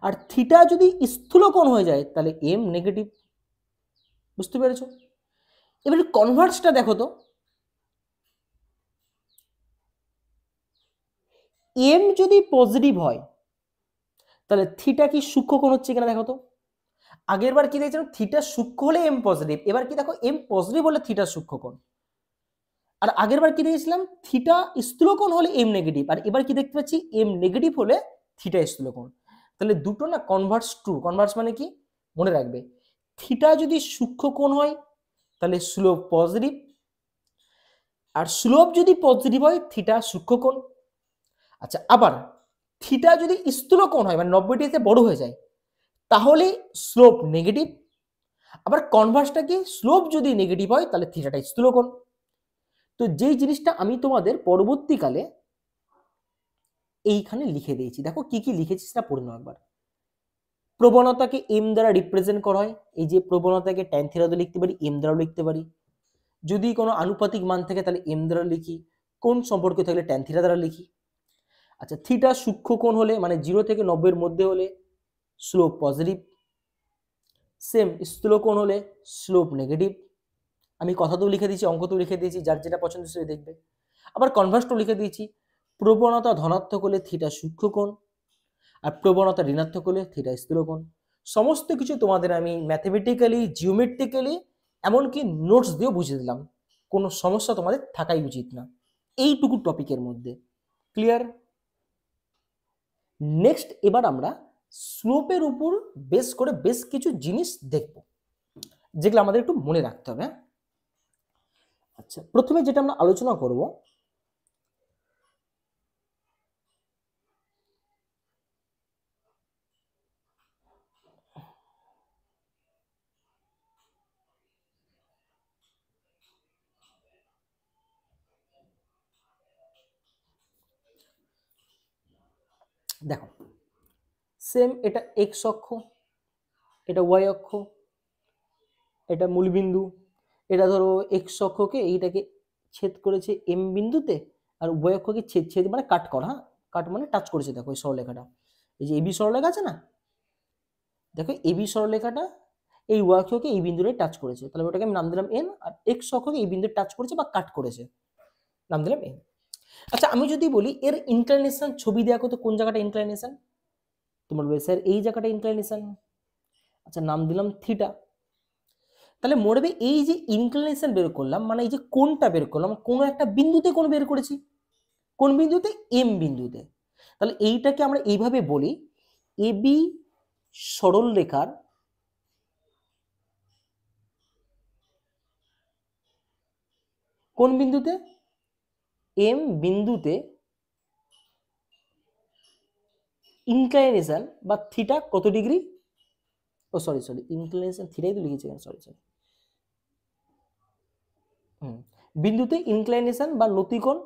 আর থিটা যদি স্থূল কোণ হয়ে যায় তাহলে এম নেগেটিভ। বুঝতে পেরেছো? এবার কনভার্সটা দেখো তো, এম যদি পজিটিভ হয় তাহলে থিটা কি সূক্ষ্ম কোণ হচ্ছে কিনা দেখো তো, আগের বার কি দেখছিলাম থিটা সূক্ষ্ম হলে এম পজিটিভ, এবার কি দেখো এম পজিটিভ হলে থিটা সূক্ষ্ম কোণ। আর আগের বার কি দেখেছিলাম, থিটা স্থূলকোণ হলে এম নেগেটিভ, আর এবার কি দেখতে পাচ্ছি, এম নেগেটিভ হলে থিটা স্থূলকোণ। তাহলে দুটো না কনভার্স টু, কনভার্স মানে কি মনে রাখবে, থিটা যদি সূক্ষ্মকোণ হয় তাহলে স্লোপ পজিটিভ, আর স্লোপ যদি পজিটিভ হয় থিটা সূক্ষ্মকোণ। আচ্ছা, আবার থিটা যদি স্থূলকোণ হয় মানে 90 ডিগ্রিতে বড় হয়ে যায় তাহলে স্লোপ নেগেটিভ। আবার কনভার্সটা কি, স্লোপ যদি নেগেটিভ হয় তাহলে থিটাটা স্থূলকোণ। তো যেই জিনিসটা আমি তোমাদের পরবর্তীকালে এইখানে লিখে দিয়েছি, দেখো কি কি লিখেছি সেটা পড়ে নাও একবার। প্রবণতাকে এম দ্বারা রিপ্রেজেন্ট করা হয়, এই যে প্রবণতাকে ট্যান থিটা দিয়ে লিখতে পারি, এম দ্বারাও লিখতে পারি। যদি কোনো আনুপাতিক মান থাকে তাহলে এম দ্বারা লিখি, কোন সম্পর্কে থাকলে ট্যান থিটা দ্বারা লিখি। আচ্ছা, থিটা সূক্ষ্মকোণ হলে মানে 0 থেকে 90 এর মধ্যে হলে স্লোপ পজিটিভ, সেম স্থূলকোণ হলে স্লোপ নেগেটিভ। আমি কথাতেও লিখে দিয়েছি, অঙ্কতেও লিখে দিয়েছি, যার যেটা পছন্দ সে দেখবে। আবার কনভার্সটাও লিখে দিয়েছি, প্রবণতা ধনাত্মক হলে থিটা সূক্ষ্মকোণ, আর প্রবণতা ঋণাত্মক হলে থিটা স্থূলকোণ। সমস্ত কিছু তোমাদের আমি ম্যাথমেটিক্যালি, জিওমেট্রিক্যালি, এমনকি নোটস দিয়েও বুঝিয়ে দিলাম। কোনো সমস্যা তোমাদের থাকাই উচিত না এইটুকু টপিকের মধ্যে। ক্লিয়ার? নেক্সট এবার আমরা স্লোপের উপর বেস করে বেশ কিছু জিনিস দেখব, যেগুলো আমাদের একটু মনে রাখতে হবে। আচ্ছা, প্রথমে যেটা আমরা আলোচনা করব, দেখো সেম এটা এক্স অক্ষ, এটা ওয়াই অক্ষ, এটা মূলবিন্দু। এটা ধরো এক্স অক্ষকে এইটাকে ছেদ করেছে এম বিন্দুতে, আর ওয়াই অক্ষকে ছেদ ছেদ মানে কাট করা, হ্যাঁ কাট মানে টাচ করেছে। দেখো এই সরলরেখাটা, এই যে এবি সরলরেখা আছে না, দেখো এবি সরলরেখাটা এই ওয়াই অক্ষকে এই বিন্দুটাই টাচ করেছে, তাহলে ওটাকে আমি নাম দিলাম এন, আর এক্স অক্ষকে এই বিন্দু টাচ করেছে বা কাট করেছে, নাম দিলাম এন। আচ্ছা, আমি যদি বলি এর ইনক্লিনেশন ছবি দেখো তো কোন জায়গাটা ইনক্লিনেশন, তোমরা বলবে স্যার এই জায়গাটা ইনক্লিনেশন। আচ্ছা, নাম দিলাম থিটা। তাহলে মনে রাখবে এই যে ইনক্লিনেশন বের করলাম মানে এই যে কোণটা বের করলাম, কোনো একটা বিন্দুতে কোণ বের করেছি, কোন বিন্দুতে, এম বিন্দুতে। তাহলে এইটাকে আমরা এইভাবে বলি, এবি সরল রেখার কোন বিন্দুতে, এম বিন্দুতে ইনক্লিনেশন বা থিটা কত ডিগ্রি, ও সরি সরি ইনক্লিনেশন থিটাই তো লিখেছি, সরি সরি, বিন্দুতে ইনক্লিনেশন বা নতিকোণ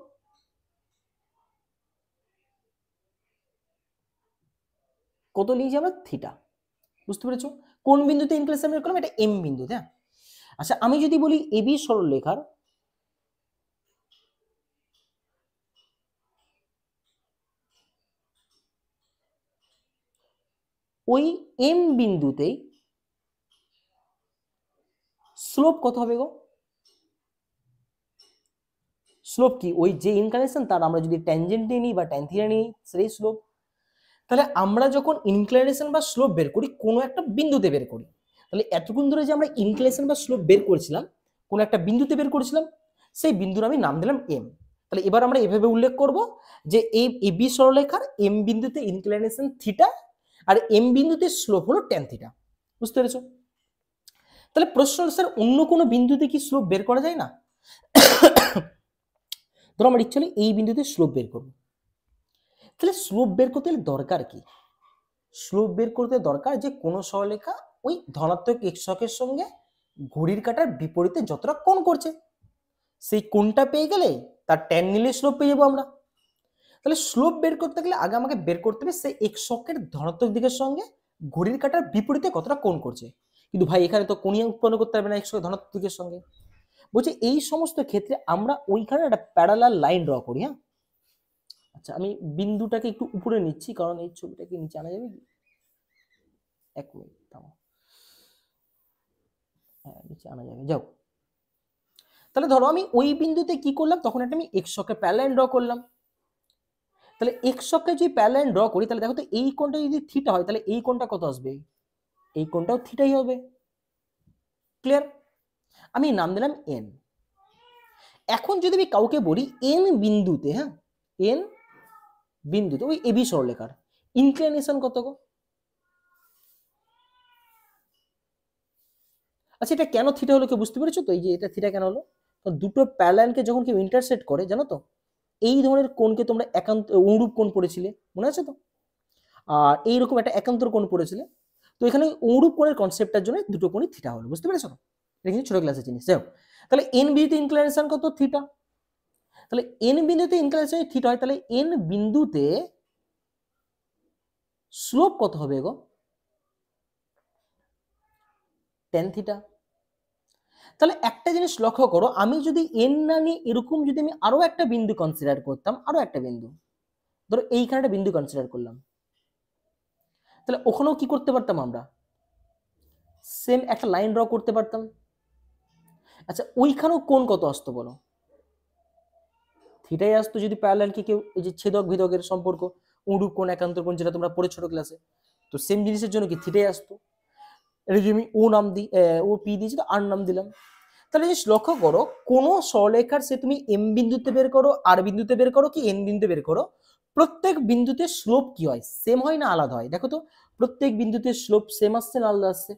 কত লিখেছি আমরা, থিটা। বুঝতে পেরেছো? কোন বিন্দুতে ইনক্লিনেশন বের করলাম, এটা এম বিন্দুতে। আচ্ছা, আমি যদি বলি এবি সরলরেখার ওই এম বিন্দুতেই স্লোপ কত হবে গো, স্লোপ কি, ওই যে ইনক্লিনেশন তার আমরা যদি ট্যানজেন্ট নিই বা ট্যান থিটা নিই সেই স্লোপ। তাহলে আমরা যখন ইনক্লিনেশন বা স্লোপ বের করি কোনো একটা বিন্দুতে বের করি, তাহলে এতক্ষণ ধরে যে আমরা ইনক্লিনেশন বা স্লোপ বের করেছিলাম কোনো একটা বিন্দুতে বের করেছিলাম, সেই বিন্দুর আমি নাম দিলাম এম। তাহলে এবার আমরা এভাবে উল্লেখ করব যে এই এবি সরলরেখার এম বিন্দুতে ইনক্লিনেশন থিটা, আর এম বিন্দুতে স্লোপ হলো ট্যান থিটা। বুঝতে পেরেছো? তাহলে প্রশ্ন হলো স্যার অন্য কোনো বিন্দুতে কি স্লোপ বের করা যায় না? ধরো আমার ইচ্ছা হলো এই বিন্দুতে স্লোপ বের করবো, তাহলে স্লোপ বের করতে গেলে দরকার কি, স্লোপ বের করতে দরকার যে কোনো সরলরেখা ওই ধনাত্মক এক্স অক্ষের সঙ্গে ঘড়ির কাঁটার বিপরীতে যতটা কোণ করছে সেই কোণটা পেয়ে গেলে তার ট্যান নিলে স্লোপ পেয়ে যাবো আমরা। তাহলে স্লোপ বের করতে গেলে আগে আমাকে বের করতে হবে সেই এক্স অক্ষের ধনাত্মক দিকের সঙ্গে ঘড়ির কাঁটার বিপরীতে কতটা কোণ করছে। কিন্তু ভাই এখানে তো কোণই উৎপন্ন করতে পারবে না এক্স অক্ষের ধনাত্মক দিকের সঙ্গে, বলছে এই সমস্ত ক্ষেত্রে আমরা ওইখানে একটা প্যারালাল লাইন ড্র করি। হ্যাঁ, আচ্ছা আমি বিন্দুটাকে একটু উপরে নিচ্ছি কারণ এই ছবিটাকে নিচে আনা যাবে কি, এক মিনিট থামো, হ্যাঁ নিচে আনা যাবে, যাও। তাহলে ধরো আমি ওই বিন্দুতে কি করলাম, তখন একটা আমি এক্স অক্ষে প্যারালাল ড্র করলাম। তাহলে এক্স অক্ষে যদি প্যারালাল ড্র করি তাহলে দেখো তো এই কোণটা যদি থিটা হয় তাহলে এই কোণটা কত আসবে, এই কোণটাও থিটাই হবে। ক্লিয়ার? আমি নাম দিলাম এন। এখন যদি আমি কাউকে বলি এন বিন্দুতে, হ্যাঁ এন বিন্দুতে ওই এবি সরলরেখার ইনক্লিনেশন কত গো? আচ্ছা এটা কেন থিটা হলো কেউ বুঝতে পেরেছো তো? এই যে এটা থিটা কেন হলো, দুটো প্যারালালকে যখন কেউ ইন্টারসেক্ট করে জানো তো এই ধরনের কোণকে তোমরা একান্ত অনুরূপ কোণ পড়েছিলে, মনে আছে তো? আর এইরকম একটা একান্তর কোণ পড়েছিলে। তো এখানে অনুরূপ কোণের কনসেপ্টটার জন্য দুটো কোণই থিটা হলো, বুঝতে পেরেছো? এটা কিন্তু ছোট ক্লাসের জিনিস। যাই হোক, তাহলে এন বিন্দুতে ইনক্লিনেশন কত? থিটা। তাহলে এন বিন্দুতে ইনক্লিনেশন থিটা হয়, তাহলে এন বিন্দুতে স্লোপ কত হবে গো? Tan theta. তাহলে একটা জিনিস লক্ষ্য করো, আমি যদি এন না নিয়ে এরকম যদি আমি আরো একটা বিন্দু কনসিডার করতাম, আরো একটা বিন্দু, ধরো এইখানে একটা বিন্দু কনসিডার করলাম, তাহলে ওখানেও কি করতে পারতাম আমরা? সেম একটা লাইন ড্র করতে পারতাম। আচ্ছা ওইখানেও কোণ কত আসতো বলো? থিটাই আসতো যদি প্যারালাল কি কেউ, এই যে ছেদক ভেদকের সম্পর্ক অনুরূপ কোণ একান্তর কোণ যেটা তোমরা পড়ে ছোট ক্লাসে, তো সেম জিনিসের জন্য কি থিটাই আসতো। এটা যদি আমি ও নাম দিই, ও পি দিয়েছি তো আর নাম দিলাম। তাহলে জিনিস লক্ষ্য করো, কোন সরলরেখার সে তুমি এম বিন্দুতে বের করো, আর বিন্দুতে বের করো, কি এন বিন্দুতে বের করো, প্রত্যেক বিন্দুতে স্লোপ কি হয়? সেম হয় না আলাদা হয়? দেখো তো প্রত্যেক বিন্দুতে স্লোপ সেম আসছে না আলাদা আসছে?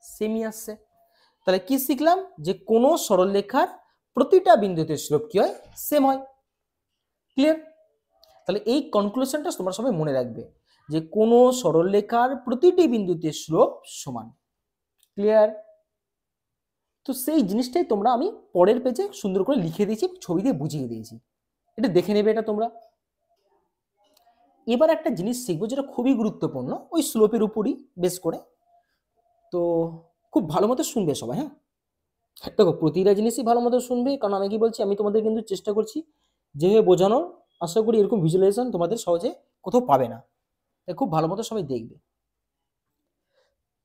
সেমই আসছে। তাহলে কি শিখলাম? যে কোন সরলরেখার প্রতিটা বিন্দুতে স্লোপ কি হয়? সেম হয়। ক্লিয়ার? তাহলে এই কনক্লুশনটা তোমরা সবাই মনে রাখবে যে কোন সরলরেখার প্রতিটি বিন্দুতে স্লোপ সমান। ক্লিয়ার? তো সেই জিনিসটাই তোমরা আমি পরের পেজে সুন্দর করে লিখে দিয়েছি, ছবি দিয়ে বুঝিয়ে দিয়েছি, এটা দেখে নেবে এটা তোমরা। এবার একটা জিনিস শিখবো যেটা খুবই গুরুত্বপূর্ণ, ওই স্লোপের উপরই বেস করে। তো খুব ভালো মতো শুনবে সবাই, হ্যাঁ দেখো প্রতিটা জিনিসই ভালো মতো শুনবে, কারণ আমি কি বলছি, আমি তোমাদের কিন্তু চেষ্টা করছি যেভাবে বোঝানোর, আশা করি এরকম ভিজুয়ালাইজেশন তোমাদের সহজে কোথাও পাবে না, তাই খুব ভালো মতো সবাই দেখবে।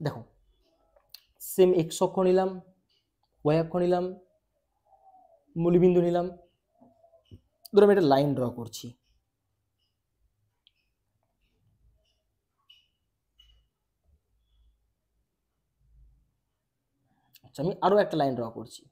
দেখো সেম এক্স অক্ষ নিলাম, ওয়াই অক্ষ নিলাম, মূলবিন্দু নিলাম, ধরো আমি একটা লাইন ড্র করছি, আচ্ছা আমি আরো একটা লাইন ড্র করছি,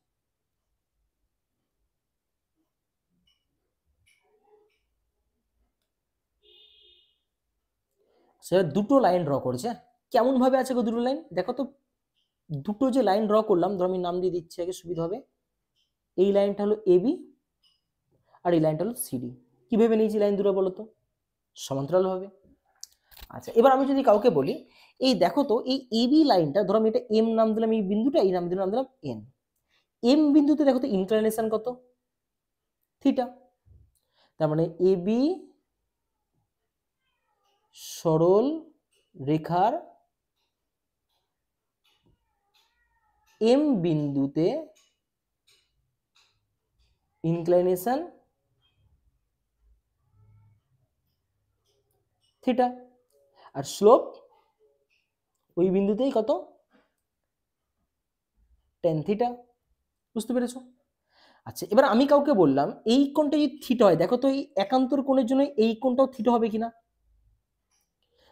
সেটা দুটো লাইন ড্র করেছে। কেমন ভাবে আছে গো দুটো লাইন? দেখো তো দুটো যে লাইন ড্র করলাম, ধরো আমি নাম দিয়ে দিচ্ছি আগে সুবিধা হবে, এই লাইনটা হলো এবি আর এই লাইনটা হলো সিডি। কি ভেবে নিয়েছি লাইন দুটো বলো তো? সমান্তরাল হবে। আচ্ছা এবার আমি যদি কাউকে বলি এই দেখো তো এই এবি লাইনটা, ধরো আমি এটা এম নাম দিলাম, এই বিন্দুটা এই নাম দিলাম এন, এম বিন্দুতে দেখো তো ইনক্লিনেশন কত? থিটা। তার মানে এবি সরল রেখার এম বিন্দুতে ইনক্লিনেশন থিটা, আর স্লোপ ওই বিন্দুতেই কত? Tan theta. বুঝতে পেরেছো? আচ্ছা এবার আমি কাউকে বললাম এই কোণটা যদি থিটা হয়, দেখো তো এই একান্তর কোণের জন্য এই কোণটাও থিটা হবে কিনা?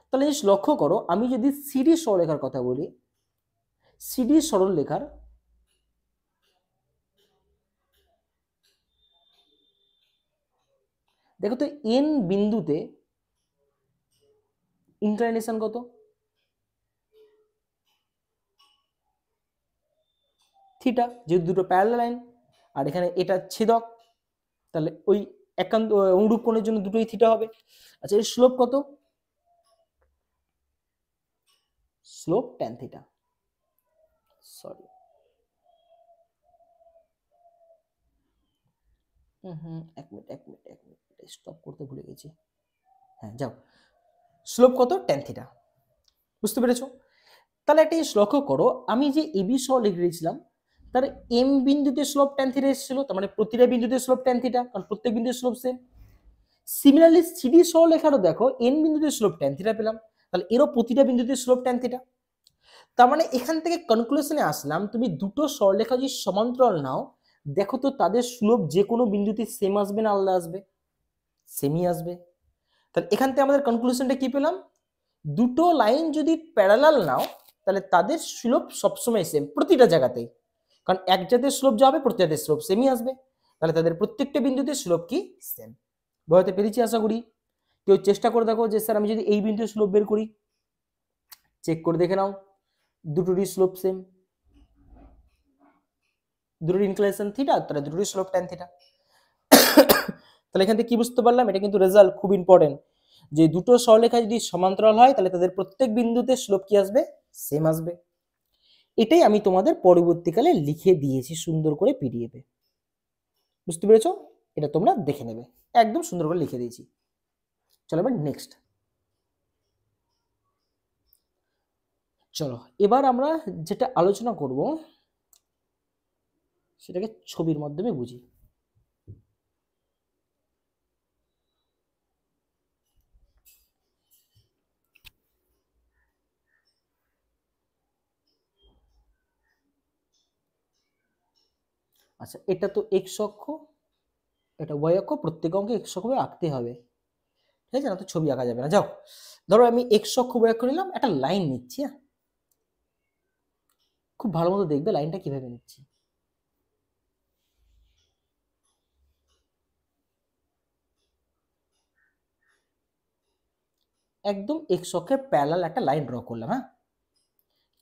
তাহলে জিনিস লক্ষ্য করো, আমি যদি সিডি সরলরেখার কথা বলি, সিডি সরলরেখার দেখো তো এন বিন্দুতে ইনক্লিনেশন কত? থিটা, যেহেতু দুটো প্যারালাল লাইন আর এখানে এটা ছেদক, তাহলে ওই একান্ত অনুরূপ কোণের জন্য দুটোই থিটা হবে। আচ্ছা এর স্লোপ কত? Slope tan theta. সরি এক মিনিট স্টপ করতে ভুলে গেছি। হ্যাঁ যাও, স্লোপ কত? Tan theta. বুঝতে পেরেছো? তাহলে একটা জিনিস লক্ষ্য করো, আমি যে এবি সহ লিখে দিয়েছিলাম তার এম বিন্দুতে স্লোপ টেন থিটা এসেছিল, তার মানে প্রতিটা বিন্দুতে স্লোপ টেন থিটা, কারণ প্রত্যেক বিন্দুতে স্লোপ সেম। সিমিলারলি সিডি সহ লেখারও দেখো এন বিন্দুতে স্লোপ টেন থিটা পেলাম, তাহলে এরও প্রতিটা বিন্দুতে স্লোপ টেন থিটা। তার মানে এখান থেকে কনক্লুশনে আসলাম, তুমি দুটো সরলরেখা যদি সমান্তরাল নাও, দেখো তো তাদের স্লোপ যে কোনো বিন্দুতে সেম আসবে না আলাদা আসবে? সেমই আসবে। তাহলে এখান থেকে আমাদের কনক্লুশনটা কি পেলাম? দুটো লাইন যদি প্যারালাল নাও তাহলে তাদের স্লোপ সবসময় সেম প্রতিটা জায়গাতেই, কারণ এক জাতের স্লোপ যাবে প্রতি জাতের স্লোপ সেমই আসবে। তাহলে তাদের প্রত্যেকটা বিন্দুতে স্লোপ কি সেম। বুঝতে পেরেছি আশা করি। কেউ চেষ্টা করে দেখো যে স্যার আমি যদি এই বিন্দুতে স্লোপ বের করি, চেক করে দেখে নাও দুটোরই স্লোপ সেম, দুটোর ইনক্লিনেশন থিটা, তাহলে দুটোরই স্লোপ ট্যান থিটা। তাহলে এখান থেকে কি বুঝতে পারলাম, এটা কিন্তু রেজাল্ট খুব ইম্পর্টেন্ট, যে দুটো সরলরেখা যদি সমান্তরাল হয় তাহলে তাদের প্রত্যেক বিন্দুতে স্লোপ কি আসবে, সেম আসবে। এটাই আমি তোমাদের পরবর্তীকালে লিখে দিয়েছি সুন্দর করে পিডিএফে, বুঝতে পেরেছো? এটা তোমরা দেখে নেবে, একদম সুন্দর করে লিখে দিয়েছি। চলো এবার নেক্সট। চলো এবার আমরা যেটা আলোচনা করব সেটাকে ছবির মাধ্যমে বুঝি। আচ্ছা এটা তো এক্স অক্ষ, এটা ওয়াই অক্ষ, প্রত্যেক অঙ্কে এক্স অক্ষ আঁকতে হবে, ঠিক আছে? না তো ছবি আঁকা যাবে না। যাও ধরো আমি এক্স অক্ষ ওয়াই অক্ষ নিলাম, একটা লাইন নিচ্ছি, হ্যাঁ খুব ভালো মতো দেখবে লাইনটা কিভাবে নিচ্ছি। একদম এক্স অক্ষের প্যারালাল একটা লাইন ড্র করলাম, হ্যাঁ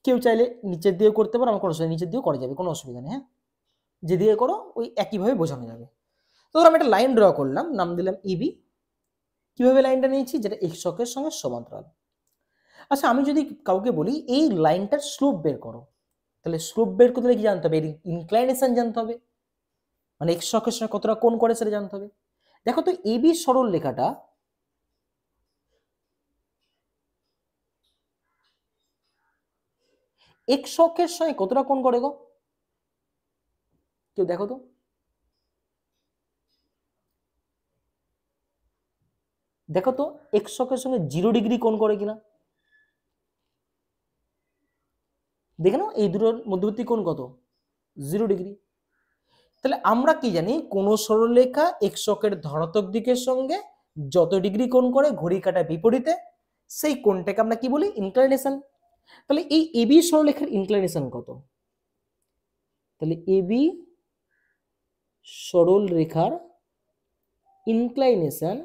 কেউ চাইলে নিচের দিয়েও করতে পারো, আমার কোনো অসুবিধা, নিচের দিয়েও করা যাবে, কোনো অসুবিধা নেই, হ্যাঁ যেদিকে করো ওই একইভাবে বোঝানো যাবে। তো ধর আমি একটা লাইন ড্র করলাম, নাম দিলাম ইবি। কিভাবে লাইনটা নিয়েছি, যেটা এক্স অক্ষের সঙ্গে সমান্তরাল। আচ্ছা আমি যদি কাউকে বলি এই লাইনটার স্লোপ বের করো, তাহলে স্লোপ বের করতে কি জানতে হবে, এর ইনক্লাইনেশন জানতে হবে, মানে এক্স অক্ষের সঙ্গে কতটা কোণ করে সেটা জানতে হবে। দেখো তো এবি সরল রেখাটা এক্স অক্ষের সঙ্গে কতটা কোণ করে গো, কেউ দেখো তো। দেখো তো এক্স অক্ষের সঙ্গে 0 ডিগ্রি কোণ করে কিনা, দেখে নাও এই দুটোর মধ্যবর্তী কোণ কত, 0 ডিগ্রি। তাহলে আমরা কি জানি, কোন সরলরেখা এক্স অক্ষের ধনাত্মক দিকের সঙ্গে যত ডিগ্রি কোণ করে ঘড়ি কাঁটা বিপরীতে, সেই কোণটাকে আমরা কি বলি, ইনক্লাইনেশন। তাহলে এই এবি সরলরেখার ইনক্লাইনেশন কত, তাহলে এবি সরল রেখার ইনক্লাইনেশন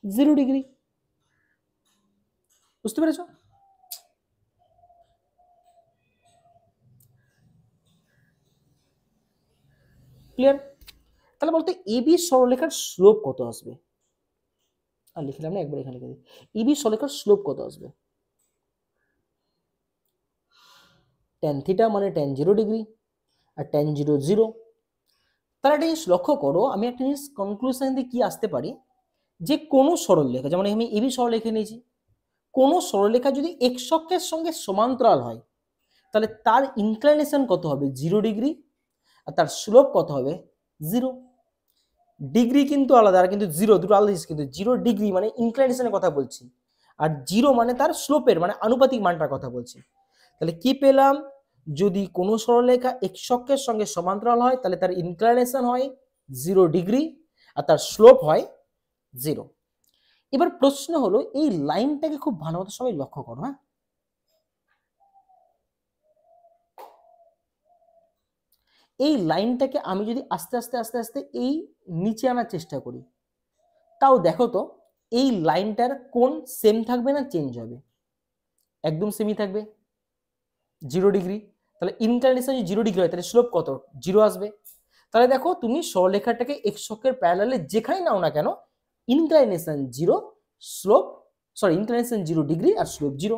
0 ডিগ্রি, বুঝতে পেরেছ? ক্লিয়ার? তাহলে বলতো এবি সরলরেখার স্লোপ কত আসবে, আর লিখলাম না, একবার এখানে লিখে দিই, এবি সরলরেখার স্লোপ কত আসবে, tan থিটা মানে tan 0 ডিগ্রি, আর tan 0 0। তাহলে একটা জিনিস লক্ষ্য করো, আমি একটা জিনিস কনক্লুশন দিয়ে কি আসতে পারি, যে কোনো সরলরেখা, যেমন আমি এবি সরলরেখা নিয়েছি, কোনো সরলরেখা যদি এক্স অক্ষের সঙ্গে সমান্তরাল হয় তাহলে তার ইনক্লাইনেশন কত হবে, 0 ডিগ্রি, আর তার স্লোপ কত হবে, 0। ডিগ্রি কিন্তু আলাদা, আর কিন্তু 0 দুটো আলাদা জিনিস, কিন্তু 0 ডিগ্রি মানে ইনক্লাইনেশনের কথা বলছি, আর 0 মানে তার স্লোপের মানে আনুপাতিক মানটার কথা বলছি। তাহলে কি পেলাম, যদি কোনো সরলরেখা এক্স অক্ষের সঙ্গে সমান্তরাল হয় তাহলে তার ইনক্লাইনেশন হয় 0 ডিগ্রি আর তার স্লোপ হয় 0। এবার প্রশ্ন হলো এই লাইনটাকে খুব ভালো মতো সবাই লক্ষ্য করো, হ্যাঁ এই লাইনটাকে আমি যদি আস্তে আস্তে আস্তে আস্তে এই নিচে আনার চেষ্টা করি, তাও দেখো তো এই লাইনটার কোণ সেম থাকবে না চেঞ্জ হবে, একদম সেমই থাকবে 0 ডিগ্রি। তাহলে ইনক্লাইনেশন যদি 0 ডিগ্রি হয় তাহলে স্লোপ কত, 0 আসবে। তাহলে দেখো তুমি সরলরেখাটাকে এক্স অক্ষের প্যারালালে যেখানেই নাও না কেন, ইনক্লাইনেশন 0, স্লোপ ইনক্লাইনেশন 0 ডিগ্রি আর স্লোপ 0।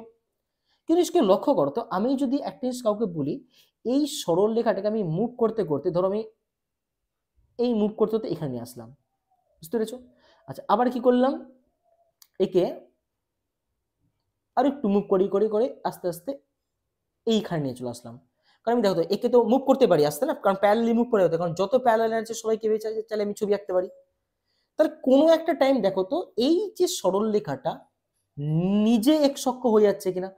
কিন্তু इसके লক্ষ্য করো তো, আমি যদি একটা জিনিস কাউকে বলি এই সরল রেখাটাকে আমি মুভ করতে করতে, ধরো আমি এই মুভ করতে করতে এখানে নিয়ে আসলাম, বুঝতে পেরেছো? আচ্ছা আবার কি করলাম, একে আর একটু মুভ করি করি করে আস্তে আস্তে এইখানে নিয়ে চলে আসলাম। কারণ আমি দেখো তো একে তো মুভ করতে পারি আসতে না, কারণ প্যারালালি মুভ করে হতো, কারণ যত প্যারালাল আছে সবাইকে চাইলে আমি ছবি আঁকতে পারি। তাহলে কোনো একটা টাইম দেখো তো এই যে সরল রেখাটা নিজে এক্স অক্ষ হয়ে যাচ্ছে কিনা,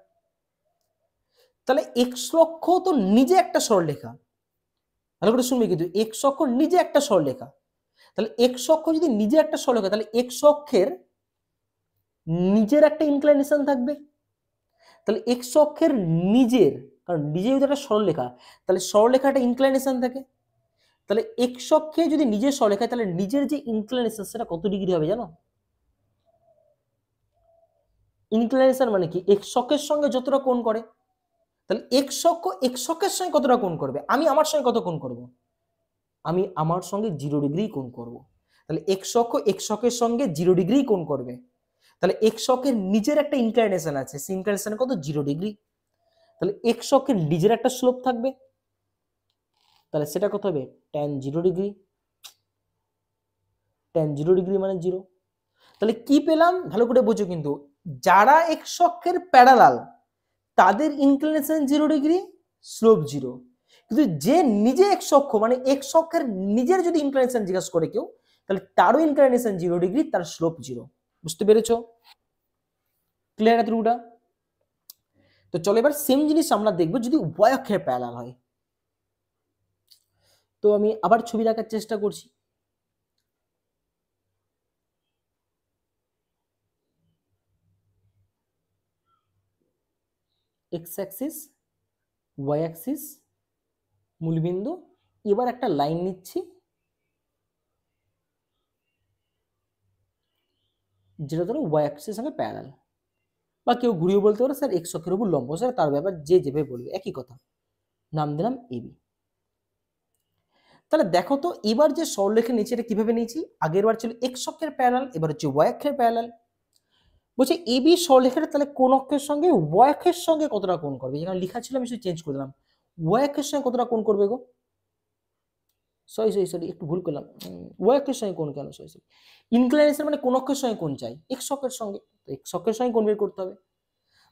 তাহলে এক্স অক্ষ তো নিজে একটা সরলরেখা, ভালো করে শুনবে কিন্তু এক্স অক্ষ নিজে একটা সরলরেখা। তাহলে এক্স অক্ষ যদি নিজে একটা সরলরেখা তাহলে এক্স অক্ষের নিজের একটা ইনক্লাইনেশন থাকবে, তাহলে এক্স অক্ষের নিজের কারণ নিজে যদি একটা সরলরেখা, তাহলে সরলরেখা একটা ইনক্লাইনেশন থাকে, তাহলে এক্স অক্ষে যদি নিজের সরলরেখা, তাহলে নিজের যে ইনক্লাইনেশন সেটা কত ডিগ্রি হবে জানো? ইনক্লাইনেশন মানে কি? এক্স অক্ষের সঙ্গে যতটা কোণ করে, তাহলে এক্স অক্ষের সঙ্গে কতটা কোণ করবে? আমি আমার সঙ্গে কত কোণ করব? আমি আমার সঙ্গে 0 ডিগ্রি কোণ করব। তাহলে এক্স অক্ষের সঙ্গে 0 ডিগ্রি কোণ করবে। তাহলে এক্স অক্ষের নিজের একটা ইনক্লাইনেশন আছে, সেই ইনক্লাইনেশন কত? 0 ডিগ্রি। তাহলে এক্স অক্ষের নিজের একটা স্লোপ থাকবে, তাহলে সেটা কত হবে? tan 0 degree. tan 0 ডিগ্রি মানে 0। তাহলে কি পেলাম ভালো করে বোঝো কিন্তু, যারা এক্স অক্ষের প্যারালাল তাদের ইনক্লিনেশন 0 ডিগ্রি, স্লোপ 0। কিন্তু যে নিজে এক্স অক্ষ মানে এক্স অক্ষের নিজের যদি ইনক্লিনেশন জিজ্ঞাসা করে কেউ, তাহলে তারও ইনক্লিনেশন 0 ডিগ্রি, তার স্লোপ 0। বুঝতে পেরেছো? ক্লিয়ার এতটুকুটা? তো চলো এবার সেম জিনিস আমরা দেখবো যদি উভয় অক্ষের প্যারালাল হয়। তো আমি আবার ছবি দেখার চেষ্টা করছি। এক্স অ্যাক্সিস, ওয়াই অ্যাক্সিস, মূলবিন্দু, এবার একটা লাইন নিচ্ছি যেটা ধরো ওয়াই অ্যাক্সিসের সঙ্গে প্যারালাল, বা কেউ ঘুরিয়ে বলতে পারে স্যার এক্স অক্ষের উপর লম্ব, স্যার তার ব্যাপার যে যেভাবে বলবে একই কথা, নাম দিলাম এবি। তাহলে দেখো তো এবার যে সরলরেখার নিচে এটা কিভাবে নিয়েছি, আগের বার ছিল এক্স অক্ষের প্যারালাল, এবার হচ্ছে ওয়াই অক্ষের প্যারালাল। বলছে এবি সরলরেখাটা তাহলে কোন অক্ষের সঙ্গে ওয়াই অক্ষের সঙ্গে কতটা কোণ করবে? যেখানে লেখা ছিল আমি সেটা চেঞ্জ করে দিলাম, ওয়াই অক্ষের সঙ্গে কতটা কোণ করবে গো? সরি একটু ভুল করলাম, ওয়াই অক্ষের সঙ্গে কোণ কেন, সরি ইনক্লিনেশন মানে কোন অক্ষের সঙ্গে কোণ চাই? এক্স অক্ষের সঙ্গে, তো এক্স অক্ষের সঙ্গে কোণ বের করতে হবে।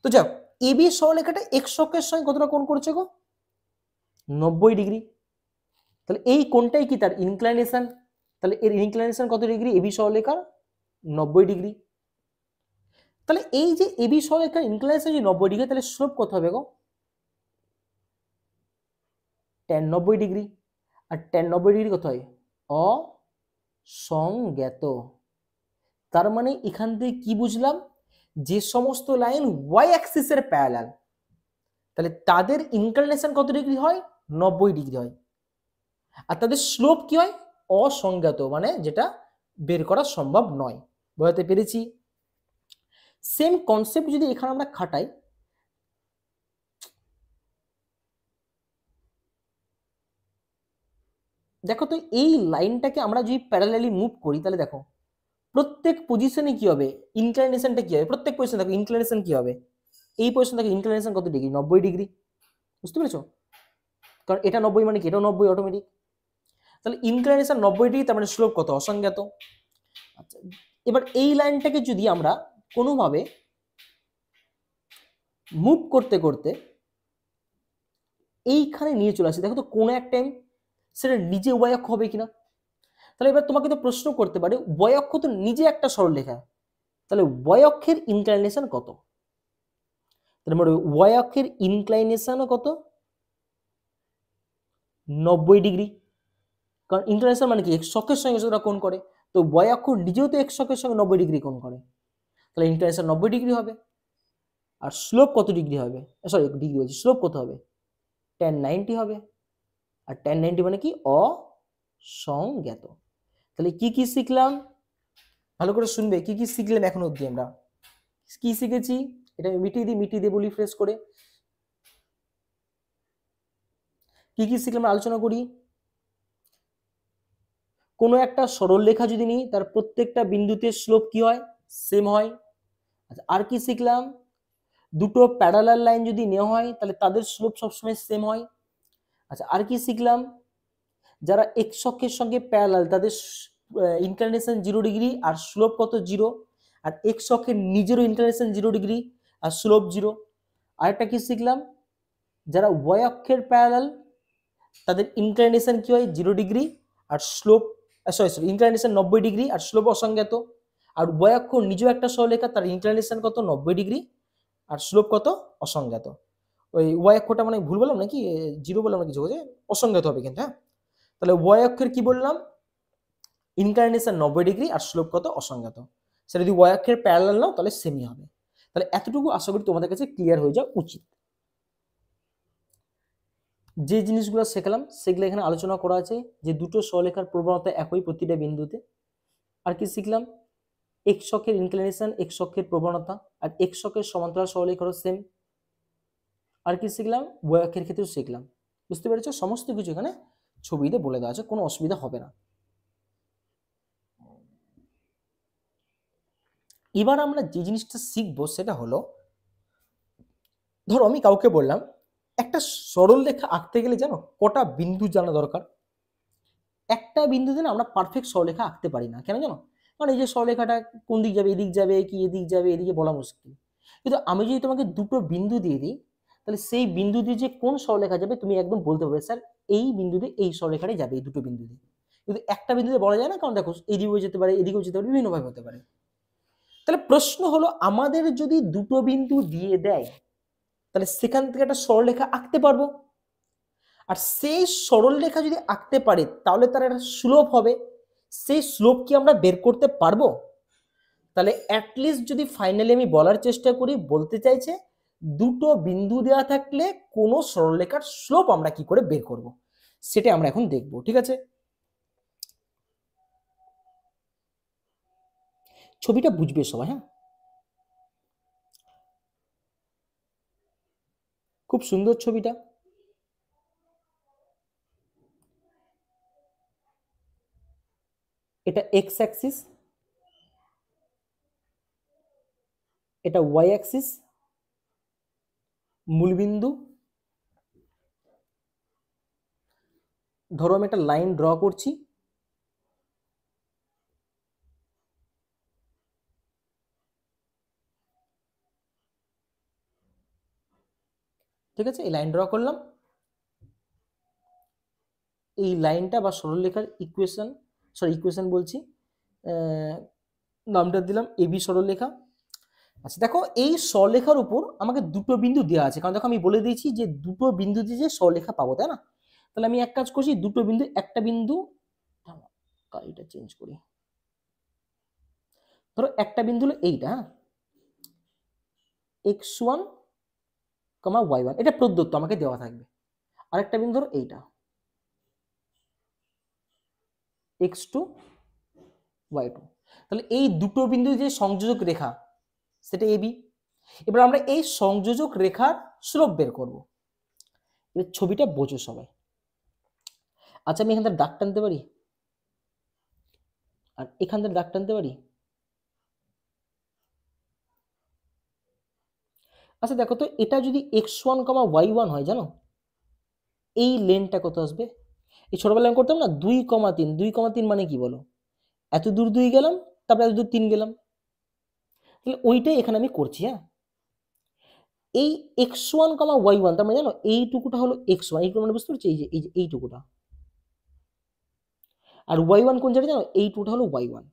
তো যাও এবি সরলরেখাটা এক্স অক্ষের সঙ্গে কতটা কোণ করছে গো? 90 ডিগ্রি। তাহলে এই কোণটাই কি তার ইনক্লিনেশন, তাহলে এর ইনক্লিনেশন কত ডিগ্রি? এবি সরলরেখার 90 ডিগ্রি। তাহলে এই যে এবি সরলরেখার ইনক্লিনেশন যদি 90 ডিগ্রি, তাহলে স্লোপ কত হবে গো? tan 90 degree. আর tan 90 ডিগ্রি কত হয়? অসংজ্ঞাত। তার মানে এখান থেকে কি বুঝলাম, যে সমস্ত লাইন ওয়াই অ্যাক্সিসের প্যারালাল, তাহলে তাদের ইনক্লিনেশন কত ডিগ্রি হয়? 90 ডিগ্রি হয়। আর তাদের স্লোপ কি হয়? অসংজ্ঞাত, মানে যেটা বের করা সম্ভব নয়। বুঝতে পেরেছি? সেম কনসেপ্ট যদি এখানে আমরা খাটাই, দেখো তো এই লাইনটাকে আমরা যদি প্যারালালি মুভ করি, তাহলে দেখো প্রত্যেক পজিশনে কি হবে, ইনক্লিনেশনটা কি হবে? প্রত্যেক পজিশনে দেখো ইনক্লিনেশন কি হবে, এই পজিশন দেখো ইনক্লিনেশন কত ডিগ্রি? 90 ডিগ্রি। বুঝতে পেরেছো? কারণ এটা 90 মানে কি, এটাও 90 অটোমেটিক। তাহলে ইনক্লিনেশন 90 ডিগ্রি, তার মানে স্লোপ কত? অসংজ্ঞাত। আচ্ছা, এবার এই লাইনটাকে যদি আমরা কোনোভাবে মুভ করতে করতে এইখানে নিয়ে চলে আসি, দেখো তো কোনো এক টাইম সেটা নিজে ওয়াই অক্ষ হবে কিনা। তাহলে এবার তোমাকে তো প্রশ্ন করতে পারে, ওয়াই অক্ষ তো নিজে একটা সরলরেখা, তাহলে ওয়াই অক্ষের ইনক্লিনেশন কত? তাহলে মানে ওয়াই অক্ষের ইনক্লিনেশন কত? 90 ডিগ্রি। কারণ ইনক্লিনেশন মানে কি, এক্স অক্ষের সঙ্গে সেটা কোণ করে, তো ওয়াই অক্ষ নিজেও তো এক্স অক্ষের সঙ্গে 90 ডিগ্রি কোণ করে, তাহলে ইনক্লিনেশন 90 ডিগ্রি হবে। আর স্লোপ কত ডিগ্রি হবে? সরি ডিগ্রি বলছি, স্লোপ কত হবে? tan 90 হবে। আর tan 90 মানে কি? অসংজ্ঞাত। তাহলে কি কি শিখলাম ভালো করে শুনবে, কি কি শিখলাম এখন অবধি আমরা? কি শিখেছি এটা মিটিয়ে দিই বলি ফ্রেশ করে। কি কি শিখলাম আলোচনা করি। কোনো একটা সরলরেখা যদি নিই, তার প্রত্যেকটা বিন্দুতে স্লোপ কি হয়? সেম হয়। আচ্ছা, আর কি শিখলাম? দুটো প্যারালাল লাইন যদি নেওয়া হয়, তাহলে তাদের স্লোপ সবসময় সেম হয়। আচ্ছা, আর কি শিখলাম? যারা এক্স অক্ষের সঙ্গে প্যারালাল, তাদের ইনক্লিনেশন 0 ডিগ্রি আর স্লোপ কত? 0। আর এক্স অক্ষের নিজেরও ইনক্লিনেশন 0 ডিগ্রি আর স্লোপ 0। আরেকটা কি শিখলাম? যারা ওয়াই অক্ষের প্যারালাল, তাদের ইনক্লিনেশন কি হয়? 0 ডিগ্রি আর স্লোপ, সরি ইনক্লিনেশন 90 ডিগ্রি আর স্লোপ অসংজ্ঞাত। আর ওয়াই অক্ষ নিজেও একটা সরলরেখা, তার ইনক্লিনেশন কত? 90 ডিগ্রি আর স্লোপ কত? অসংজ্ঞাত। ওই ওয়াই অক্ষটা মানে ভুল বললাম নাকি, 0 বললাম না কিছু, অসংজ্ঞাত হবে কিন্তু। হ্যাঁ, তাহলে ওয়াই অক্ষের কি বললাম? ইনক্লিনেশন 90 ডিগ্রি আর স্লোপ কত? অসংজ্ঞাত। সেটা যদি ওয়াই অক্ষের প্যারালাল নাও, তাহলে সেমই হবে। তাহলে এতটুকু আশা করি তোমাদের কাছে ক্লিয়ার হয়ে যাওয়া উচিত। যে জিনিসগুলো শেখালাম সেগুলো এখানে আলোচনা করা আছে, যে দুটো সরলরেখার প্রবণতা একই প্রতিটা বিন্দুতে। আর কি শিখলাম, এক্স অক্ষের ইনক্লিনেশন, এক্স অক্ষের প্রবণতা, আর এক্স অক্ষের সমান্তরাল সরলরেখারও সেম। আর কি শিখলাম, ওয়াই অক্ষের ক্ষেত্রেও শিখলাম। বুঝতে পেরেছো? সমস্ত কিছু এখানে ছবিতে বলে দেওয়া আছে, কোনো অসুবিধা হবে না। এবার আমরা যে জিনিসটা শিখবো সেটা হলো, ধরো আমি কাউকে বললাম একটা সরল রেখা আঁকতে গেলে জানো কটা বিন্দু জানা দরকার? একটা বিন্দুতে না আমরা পারফেক্ট সরলরেখা আঁকতে পারি না, কেন জানো? কারণ এই যে সরলরেখাটা কোন দিক যাবে, এদিক যাবে কি এদিক যাবে, এদিকে বলা মুশকিল। কিন্তু আমি যদি তোমাকে দুটো বিন্দু দিয়ে দিই, তাহলে সেই বিন্দু দিয়ে যে কোন সরলরেখা যাবে তুমি একদম বলতে পারবে, স্যার এই বিন্দুতে এই সরলরেখাটাই যাবে, এই দুটো বিন্দুতে। কিন্তু একটা বিন্দুতে বলা যায় না, কারণ দেখো এদিকেও যেতে পারে এদিকেও যেতে পারে, বিভিন্নভাবে হতে পারে। তাহলে প্রশ্ন হলো, আমাদের যদি দুটো বিন্দু দিয়ে দেয় তাহলে সেখান থেকে একটা সরলরেখা আঁকতে পারবো। আর সেই সরলরেখা যদি আঁকতে পারে তাহলে তার একটা স্লোপ হবে। সেই স্লোপ কি আমরা বের করতে পারবো? তাহলে অ্যাটলিস্ট যদি ফাইনালি আমি বলার চেষ্টা করি, বলতে চাইছে দুটো বিন্দু দেওয়া থাকলে কোনো সরলরেখার স্লোপ আমরা কি করে বের করব, সেটা আমরা এখন দেখব। ঠিক আছে, ছবিটা বুঝবে সবাই। হ্যাঁ, খুব সুন্দর ছবিটা। এটা এক্স অ্যাক্সিস, এটা ওয়াই অ্যাক্সিস, মূলবিন্দু। ধরো আমি একটা লাইন ড্র করছি, ঠিক আছে, এই লাইন ড্র করলাম। এই লাইনটা বা সরলরেখার ইকুয়েশন বলছি, নামটা দিলাম এবি সরলরেখা। আচ্ছা দেখো, এই সরলরেখার উপর আমাকে দুটো বিন্দু দেওয়া আছে, কারণ দেখো আমি বলে দিয়েছি যে দুটো বিন্দু দিয়ে যে সরলরেখা পাবো, তাই না? তাহলে আমি এক কাজ করছি, দুটো বিন্দু, একটা বিন্দু, এটা চেঞ্জ করি, ধরো একটা বিন্দু হলো এইটা, হ্যাঁ, x1, y1, এটা প্রদত্ত আমাকে দেওয়া থাকবে। আরেকটা বিন্দু ধরো এইটা x2, y2। তাহলে এই দুটো বিন্দু যে সংযোজক রেখা সেটা এবি। এবার আমরা এই সংযোজক রেখার স্লোপ বের করব। এবার ছবিটা বোঝো সবাই। আচ্ছা আমি এখান থেকে দাগ টানতে পারি, আর এখান থেকে দাগ টানতে পারি। আচ্ছা দেখো তো, এটা যদি x1, y1 হয়, জানো এই লেনটা কত আসবে? এই ছোটবেলায় আমি করতাম না 2,3, 2,3 মানে কি বলো? এত দূর 2 গেলাম, তারপরে এত দূর 3 গেলাম। তাহলে ওইটাই এখানে আমি করছি। হ্যাঁ, এই x1, y1, তার মানে জানো এইটুকুটা হলো x1, এইটুকু মানে বুঝতে পারছি, এই যে এইটুকুটা। আর y1 কোন জায়গায় জানো? এইটুকুটা হলো y1।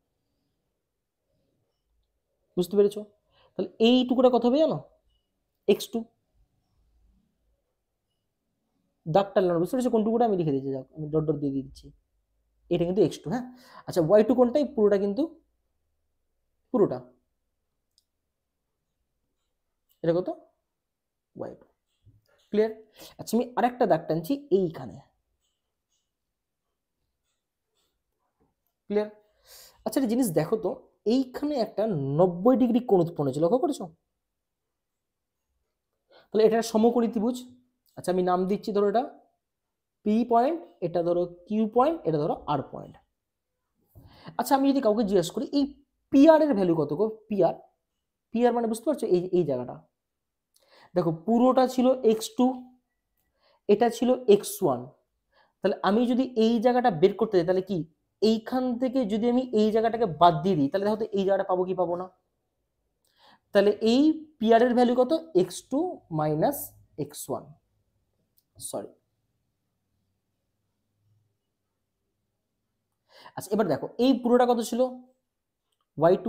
বুঝতে পেরেছো? তাহলে এইটুকুটা কত হবে জানো? x2। দাগ টানলাম, বুঝতে পেরেছো কোনটুকুটা? আমি লিখে দিচ্ছি, যাক আমি ডট ডট দিয়ে দিচ্ছি, এটা কিন্তু x2। হ্যাঁ, আচ্ছা y2 কোনটাই? পুরোটা, কিন্তু পুরোটা, এটা কত? y2। ক্লিয়ার? আচ্ছা আমি আরেকটা দাগ টানছি এইখানে। ক্লিয়ার? আচ্ছা একটা জিনিস দেখো তো, এইখানে একটা 90 ডিগ্রি কোণ উৎপন্ন হয়েছে, লক্ষ্য করেছো? তাহলে এটা সমকোণী ত্রিভুজ। আচ্ছা আমি নাম দিচ্ছি, ধরো এটা পি পয়েন্ট, এটা ধরো কিউ পয়েন্ট, এটা ধরো আর পয়েন্ট। আচ্ছা আমি যদি কাউকে জিজ্ঞেস করি এই পিআর এর ভ্যালু কত গো? পিআর, পিআর মানে বুঝতে পারছো এই এই জায়গাটা, দেখো পুরোটা ছিল x2, এটা ছিল x1। তাহলে আমি যদি এই জায়গাটা বের করতে যাই, তাহলে কি এইখান থেকে যদি আমি এই জায়গাটাকে বাদ দিয়ে দিই, তাহলে দেখো তো এই জায়গাটা পাবো কি পাবো না? তাহলে এই পিআর এর ভ্যালু কত? x2 minus x1, sorry. আচ্ছা এবার দেখো এই পুরোটা কত ছিল? y2।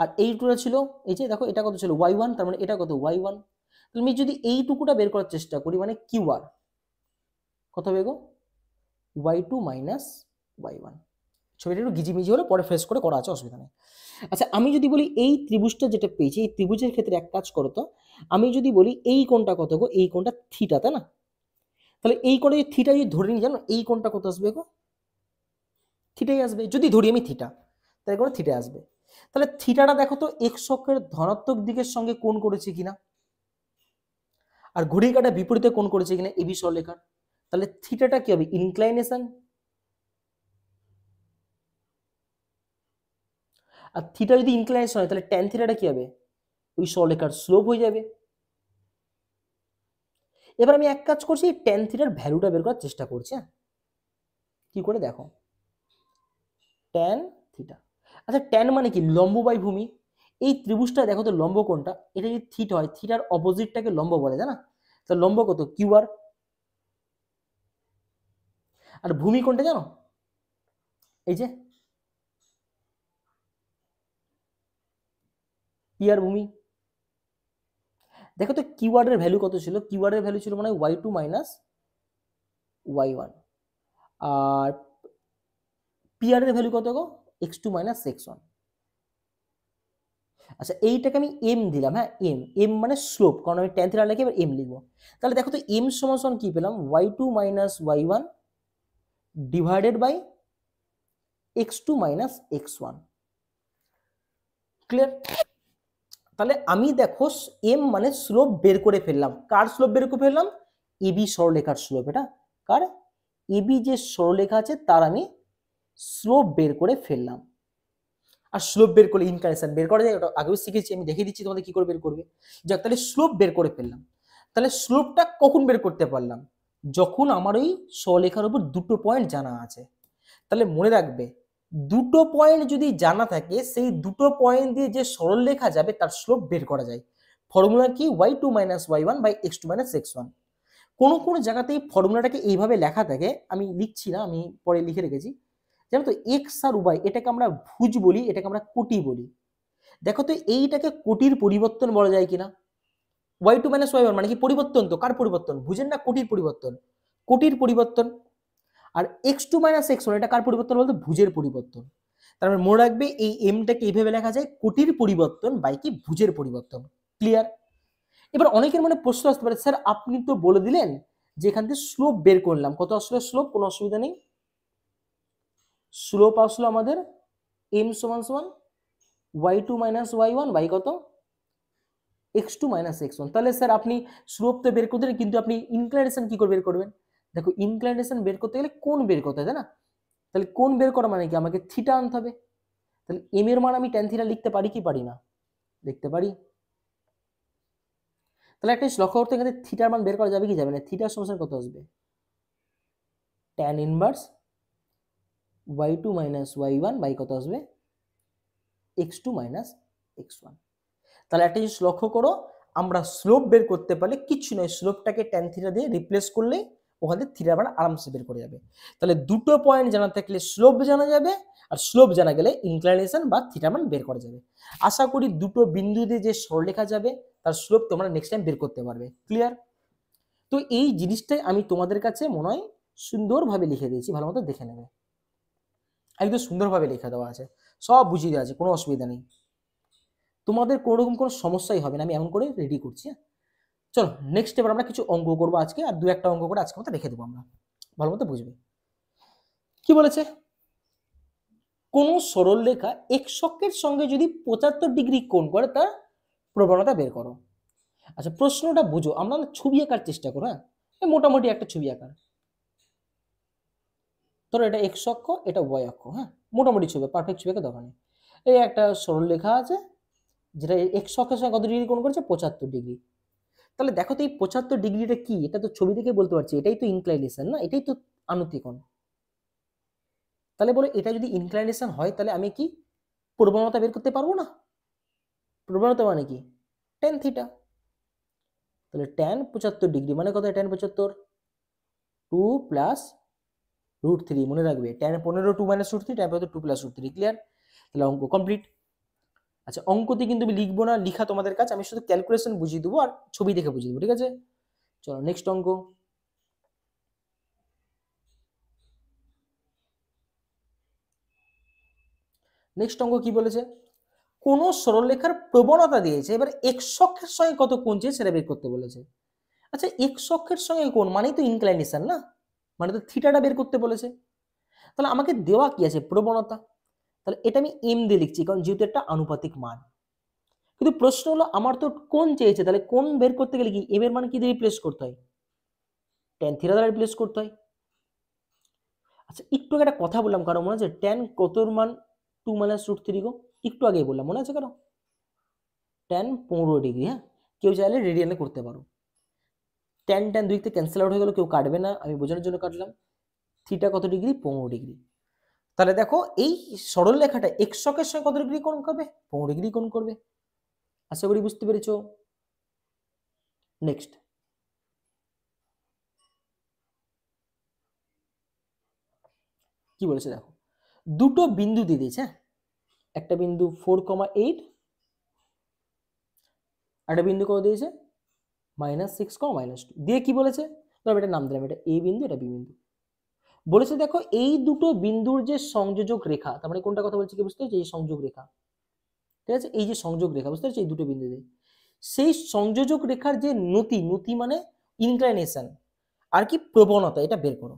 আর এই টুটা ছিল, এই যে দেখো এটা কত ছিল? y1, তার মানে এটা কত? y1। তাহলে আমি যদি এইটুকুটা বের করার চেষ্টা করি, মানে qr কত হবে গো? y2 minus y1। ছবিটা একটু গিজিমিজি হলে পরে ফ্রেশ করে করা আছে, অসুবিধা নেই। আচ্ছা আমি যদি বলি এই ত্রিভুজটা যেটা পেয়েছি, এই ত্রিভুজের ক্ষেত্রে এক কাজ করো তো, আমি যদি বলি এই কোণটা কত গো? এই কোণটা থিটা, তাই না? তাহলে এই কোণে যদি থিটা যদি ধরে নিই, জানো এই কোণটা কত আসবে গো? থিটাই আসবে। যদি ধরি আমি থিটা, তাহলে কোনো থিটা আসবে। তাহলে থিটাটা দেখো তো এক্স অক্ষের ধনাত্মক দিকের সঙ্গে কোণ করেছে কিনা, আর ঘড়ির কাঁটা বিপরীতে কোণ করেছে কিনা এবি সরলরেখার। তাহলে থিটাটা কি হবে? ইনক্লাইনেশন। আর থিটা যদি ইনক্লাইনেশন হয় তাহলে ট্যান থিটাটা কি হবে? ওই সরলরেখার স্লোপ হয়ে যাবে। এবার আমি এক কাজ করছি, ট্যান থিটার ভ্যালুটা বের করার চেষ্টা করছি। হ্যাঁ, কি করে দেখো, ট্যান থিটা। আচ্ছা, ট্যান মানে কি? লম্ব বাই ভূমি। এই ত্রিভুজটা দেখো তো লম্ব কোনটা, এটা যদি থিটা হয়, থিটার অপোজিটটাকে লম্ব বলে, জানা? তো লম্ব কত? কিউআর। আর ভূমি কোনটা জানো? এই যে পিআর ভূমি। দেখো তো কিউআর এর ভ্যালু কত ছিল? কিউআর এর ভ্যালু ছিল মানে y2 মাইনাস y1, আর পিআর এর ভ্যালু কত গো? x2 minus x1। আচ্ছা, এইটাকে আমি এম দিলাম। হ্যাঁ, এম, এম মানে স্লোপ, কারণ আমি ট্যান থিটা লিখে এবার এম লিখবো। তাহলে দেখো তো এম সমান কি পেলাম? y2 minus y1 divided by x2 minus x1। Clear? তাহলে আমি দেখো এম মানে স্লোপ বের করে ফেললাম। কার স্লোপ বের করে ফেললাম? এবি সরলরেখার স্লোপ। এটা কার? এবি যে সরলরেখা আছে তার আমি স্লোপ বের করে ফেললাম। আর স্লোপ বের করলে ইনক্লাইনেশন বের করা যায়, ওটা আগেও শিখেছি, আমি দেখিয়ে দিচ্ছি তোমাদের কি করে বের করবে। যাক, তাহলে স্লোপ বের করে ফেললাম। তাহলে স্লোপটা কখন বের করতে পারলাম? যখন আমার ওই সরলরেখার উপর দুটো পয়েন্ট জানা আছে। তাহলে মনে রাখবে, দুটো পয়েন্ট যদি জানা থাকে, সেই দুটো পয়েন্ট দিয়ে যে সরলরেখা যাবে তার স্লোপ বের করা যায়। ফর্মুলা কি? y2 minus y1 by x2 minus x1। কোনো কোনো জায়গাতেই ফর্মুলাটাকে এইভাবে লেখা থাকে, আমি লিখছি না, আমি পরে লিখে রেখেছি। জানো তো এক্স আর ওয়াই, এটাকে আমরা ভুজ বলি, এটাকে আমরা কোটি বলি। দেখো তো এইটাকে কোটির পরিবর্তন বলা যায় কিনা? y2 মাইনাস y1 মানে কি? পরিবর্তন। তো কার পরিবর্তন? ভুজের না কোটির পরিবর্তন? কোটির পরিবর্তন। আর x2 মাইনাস x1 এটা কার পরিবর্তন বলতো? ভুজের পরিবর্তন। তার মানে মনে রাখবে এই এমটাকে এইভাবে লেখা যায়, কোটির পরিবর্তন বাই কি? ভুজের পরিবর্তন। ক্লিয়ার? এবার অনেকের মনে প্রশ্ন আসতে পারে, স্যার আপনি তো বলে দিলেন যে এখান থেকে স্লোপ বের করলাম, কত আসলে স্লোপ? কোনো অসুবিধা নেই, স্লোপ আসলো আমাদের এম সমান সমান y2 মাইনাস y1 বাই কত? x2 minus x1। তাহলে স্যার আপনি স্লোপ তো বের করতে, কিন্তু আপনি ইনক্লাইনেশন কি করে বের করবেন? দেখো, ইনক্লাইনেশন বের করতে গেলে কোণ বের করতে হয়, তাই না? তাহলে কোণ বের করা মানে কি? আমাকে থিটা আনতে হবে। তাহলে এম এর মান আমি ট্যান থিটা লিখতে পারি কি পারি না? লিখতে পারি। তাহলে একটা লক্ষ্য করতে গেলে থিটার মান বের করা যাবে কি যাবে না? থিটার সমান কত আসবে? Tan inverse y2 minus y1 by কত আসবে? x2 minus x1। তাহলে একটা জিনিস লক্ষ্য করো, আমরা স্লোপ বের করতে পারলে কিচ্ছু নয়, স্লোপটাকে ট্যান থিটা দিয়ে রিপ্লেস করলে ওখান থেকে থিটার মান আরামসে বের করে যাবে। তাহলে দুটো পয়েন্ট জানা থাকলে স্লোপ জানা যাবে, আর স্লোপ জানা গেলে ইনক্লাইনেশন বা থিটার মান বের করা যাবে। আশা করি দুটো বিন্দু দিয়ে যে সরলরেখা যাবে তার স্লোপ তোমরা নেক্সট টাইম বের করতে পারবে। ক্লিয়ার? তো এই জিনিসটাই আমি তোমাদের কাছে মনে হয় সুন্দরভাবে লিখে দিয়েছি, ভালো মতো দেখে নেবে। একদম সুন্দরভাবে লেখা দেওয়া আছে, সব বুঝিয়ে দেওয়া আছে, কোনো অসুবিধা নেই, তোমাদের কোনো রকম কোনো সমস্যাই হবে না, আমি এমন করে রেডি করছি। চলো নেক্সট এবার আমরা কিছু অঙ্ক করবো আজকে, আর দু একটা অঙ্ক করে আজকে মতো রেখে দেবো আমরা, ভালো মতো বুঝবে। কি বলেছে? কোন সরল রেখা এক্স অক্ষের সঙ্গে যদি 75 ডিগ্রি কোণ করে তার প্রবণতা বের করো। আচ্ছা, প্রশ্নটা বুঝো, আমরা ছবি আঁকার চেষ্টা করো। হ্যাঁ, মোটামুটি একটা ছবি আঁকার, ধরো এটা এক্স অক্ষ, এটা ওয়াই অক্ষ। হ্যাঁ, মোটামুটি ছবি, পারফেক্ট ছবি আঁকা দরকার নেই। এই একটা সরল রেখা আছে যেটা এক্স অক্ষের সঙ্গে কত ডিগ্রি কোণ করেছে? 75 ডিগ্রি। তাহলে দেখো তো এই 75 ডিগ্রিটা কি? এটা তো ছবি দেখে বলতে পারছি, এটাই তো ইনক্লাইনেশন না, এটাই তো আনুতিক কোণ। তাহলে বলো, এটা যদি ইনক্লাইনেশন হয় তাহলে আমি কি প্রবণতা বের করতে পারবো না? প্রবণতা মানে কি? Tan theta. তাহলে ট্যান 75 ডিগ্রি মানে কত? Tan 75 2 plus √3। মনে রাখবে, tan 15 2 minus √3, tan 15 2 plus √3। Clear? তাহলে অঙ্ক কমপ্লিট। আচ্ছা, অঙ্কতে কিন্তু আমি লিখবো না, লিখা তোমাদের কাছে, আমি শুধু ক্যালকুলেশন বুঝিয়ে দেবো আর ছবি দেখে বুঝিয়ে দেবো। ঠিক আছে, চলো নেক্সট অঙ্ক। নেক্সট অঙ্ক কি বলেছে? কোন সরলরেখার প্রবণতা দিয়েছে, এবার এক্স অক্ষের সঙ্গে কত কোণ চেয়ে সেটা বের করতে বলেছে। আচ্ছা এক্স অক্ষের সঙ্গে কোণ মানেই তো ইনক্লাইনেশন না, মানে তো থিটাটা বের করতে বলেছে। তাহলে আমাকে দেওয়া কি আছে, প্রবণতা। তাহলে এটা আমি এম দিয়ে লিখছি কারণ যেহেতু একটা আনুপাতিক মান। কিন্তু প্রশ্ন হলো আমার তো কোণ চেয়েছে, তাহলে কোণ বের করতে গেলে কি এম এর মান কি দিয়ে রিপ্লেস করতে হয়, ট্যান থিটা দ্বারা রিপ্লেস করতে হয়। আচ্ছা একটু আগে একটা কথা বললাম, কারণ মনে আছে ট্যান কতর মান 2 - √3 গো, একটু আগেই বললাম, মনে আছে কারণ ট্যান 15°। হ্যাঁ, কেউ চাইলে রেডিয়ানে করতে পারো। ট্যান ট্যান দুই থেকে ক্যান্সেল আউট হয়ে গেল, কেউ কাটবে না, আমি বোঝানোর জন্য কাটলাম। থিটা কত ডিগ্রি, 15°। তাহলে দেখো এই সরল রেখাটা এক্স অক্ষের সঙ্গে কত ডিগ্রি কোণ করবে, 15° কোণ করবে। আশা করি বুঝতে পেরেছো। নেক্সট কি বলেছে দেখো, দুটো বিন্দু দিয়ে দিয়েছে। একটা বিন্দু 4,8, একটা বিন্দু কত দিয়েছে -6, -2 দিয়ে কি বলেছে, তবে এটা নাম দিলাম, এটা এ বিন্দু, এটা বি বিন্দু। বলেছে দেখো এই দুটো বিন্দুর যে সংযোজক রেখা, তার মানে কোনটা কথা বলছে কি বুঝতে পারছো, এই সংযোগ রেখা, ঠিক আছে, এই যে সংযোগ রেখা বুঝতে পারছো, এই দুটো বিন্দু দিয়ে সেই সংযোজক রেখার যে নতি, নতি মানে ইনক্লাইনেশন আর কি প্রবণতা, এটা বের করো।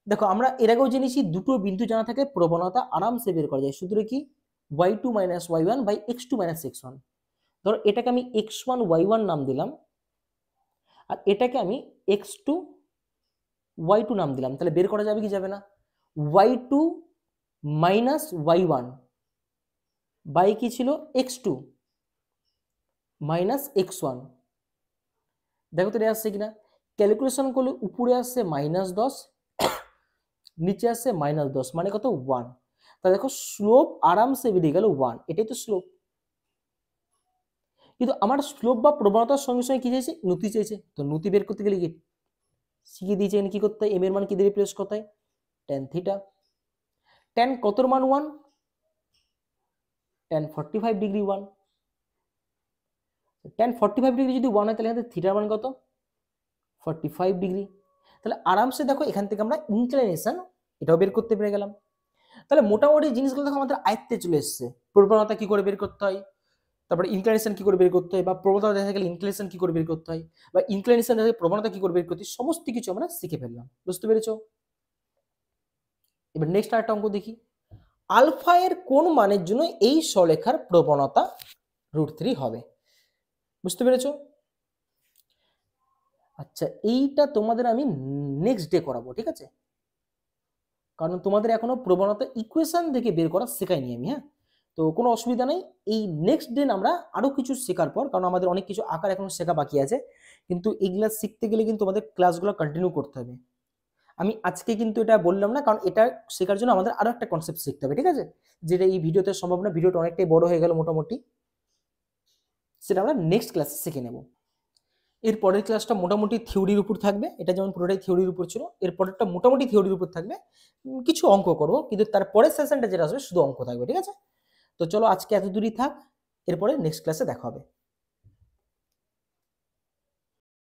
দেখো আমরা এর আগেও জেনেছি দুটো বিন্দু জানা থাকে প্রবণতা আরামসে বের করা যায়, সূত্র কি y2 - y1 x2 - x1। ধরো এটাকে আমি x1 y1 নাম দিলাম, আর এটাকে আমি x2 y2 নাম দিলাম, তাহলে বের করা যাবে কি যাবে না, y2 - y1 বাই কি ছিল x2 - x1। দেখো তো এটা আসছে কিনা, ক্যালকুলেশন করলে উপরে আসছে -10, নিচে আসছে -10, মানে কত 1। তা দেখো স্লোপ আরামসে বেরিয়ে গেল 1, এটাই তো স্লোপ। কিন্তু আমার স্লোপ বা প্রবণতার সঙ্গে সঙ্গে কি চাইছে, নতি চাইছে, তো নতি বের করতে গেলে কি শিখিয়ে দিয়েছে কি করতে হয়, এম এর মান কি দিয়ে রিপ্লেস করতে হয়, ট্যান থিটা। ট্যান কতর মান 1, ট্যান 45° 1। ট্যান 45° যদি 1 হয় তাহলে এখানে থিটার মান কত, 45°। তাহলে আরামসে দেখো এখান থেকে আমরা ইনক্লিনেশন এটাও বের করতে পেরে গেলাম। তাহলে মোটামুটি জিনিসগুলো দেখো আমাদের আয়ত্তে চলে এসছে, প্রবণতা কি করে বের করতে হয়, তারপরে ইনক্লিনেশন কি করে বের করতে হয়, বা প্রবণতা দেখা গেলে ইনক্লিনেশন কি করে বের করতে হয়, বা ইনক্লিনেশন দেখা গেলে প্রবণতা কি করে বের করতে হয়, সমস্ত কিছু আমরা শিখে ফেললাম। বুঝতে পেরেছো। এবার নেক্সট আরেকটা অঙ্ক দেখি, আলফা এর কোন মানের জন্য এই সরেখার প্রবণতা √3 হবে। বুঝতে পেরেছো। আচ্ছা এইটা তোমাদের আমি নেক্সট ডে করাবো, ঠিক আছে, কারণ তোমাদের এখনো প্রবণতা ইকুয়েশন থেকে বের করা শেখাইনি আমি। হ্যাঁ, তো কোনো অসুবিধা নেই, এই নেক্সট দিন আমরা আরো কিছু শেখার পর, কারণ আমাদের অনেক কিছু আঁকার এখনো শেখা বাকি আছে, কিন্তু এইগুলা শিখতে গেলে কিন্তু আমাদের ক্লাসগুলো কন্টিনিউ করতে হবে। আমি আজকে কিন্তু এটা বললাম না, কারণ এটা শেখার জন্য আমাদের আরো একটা কনসেপ্ট শিখতে হবে, ঠিক আছে, যেটা এই ভিডিওতে সম্ভব না, ভিডিওটা অনেকটাই বড় হয়ে গেল মোটামুটি, সেটা আমরা নেক্সট ক্লাসে শিখে নেব। এর পরের ক্লাসটা মোটামুটি থিওরির উপর থাকবে, এটা যেমন পুরোটাই থিওরির উপর ছিল, এর পরেরটা মোটামুটি থিওরির উপর থাকবে, কিছু অঙ্ক করবো, কিন্তু তার পরের সেশনটা যেটা আসবে শুধু অঙ্ক থাকবে, ঠিক আছে। তো চলো আজকে এত দূরই থাক, এরপরে নেক্সট ক্লাসে দেখা হবে।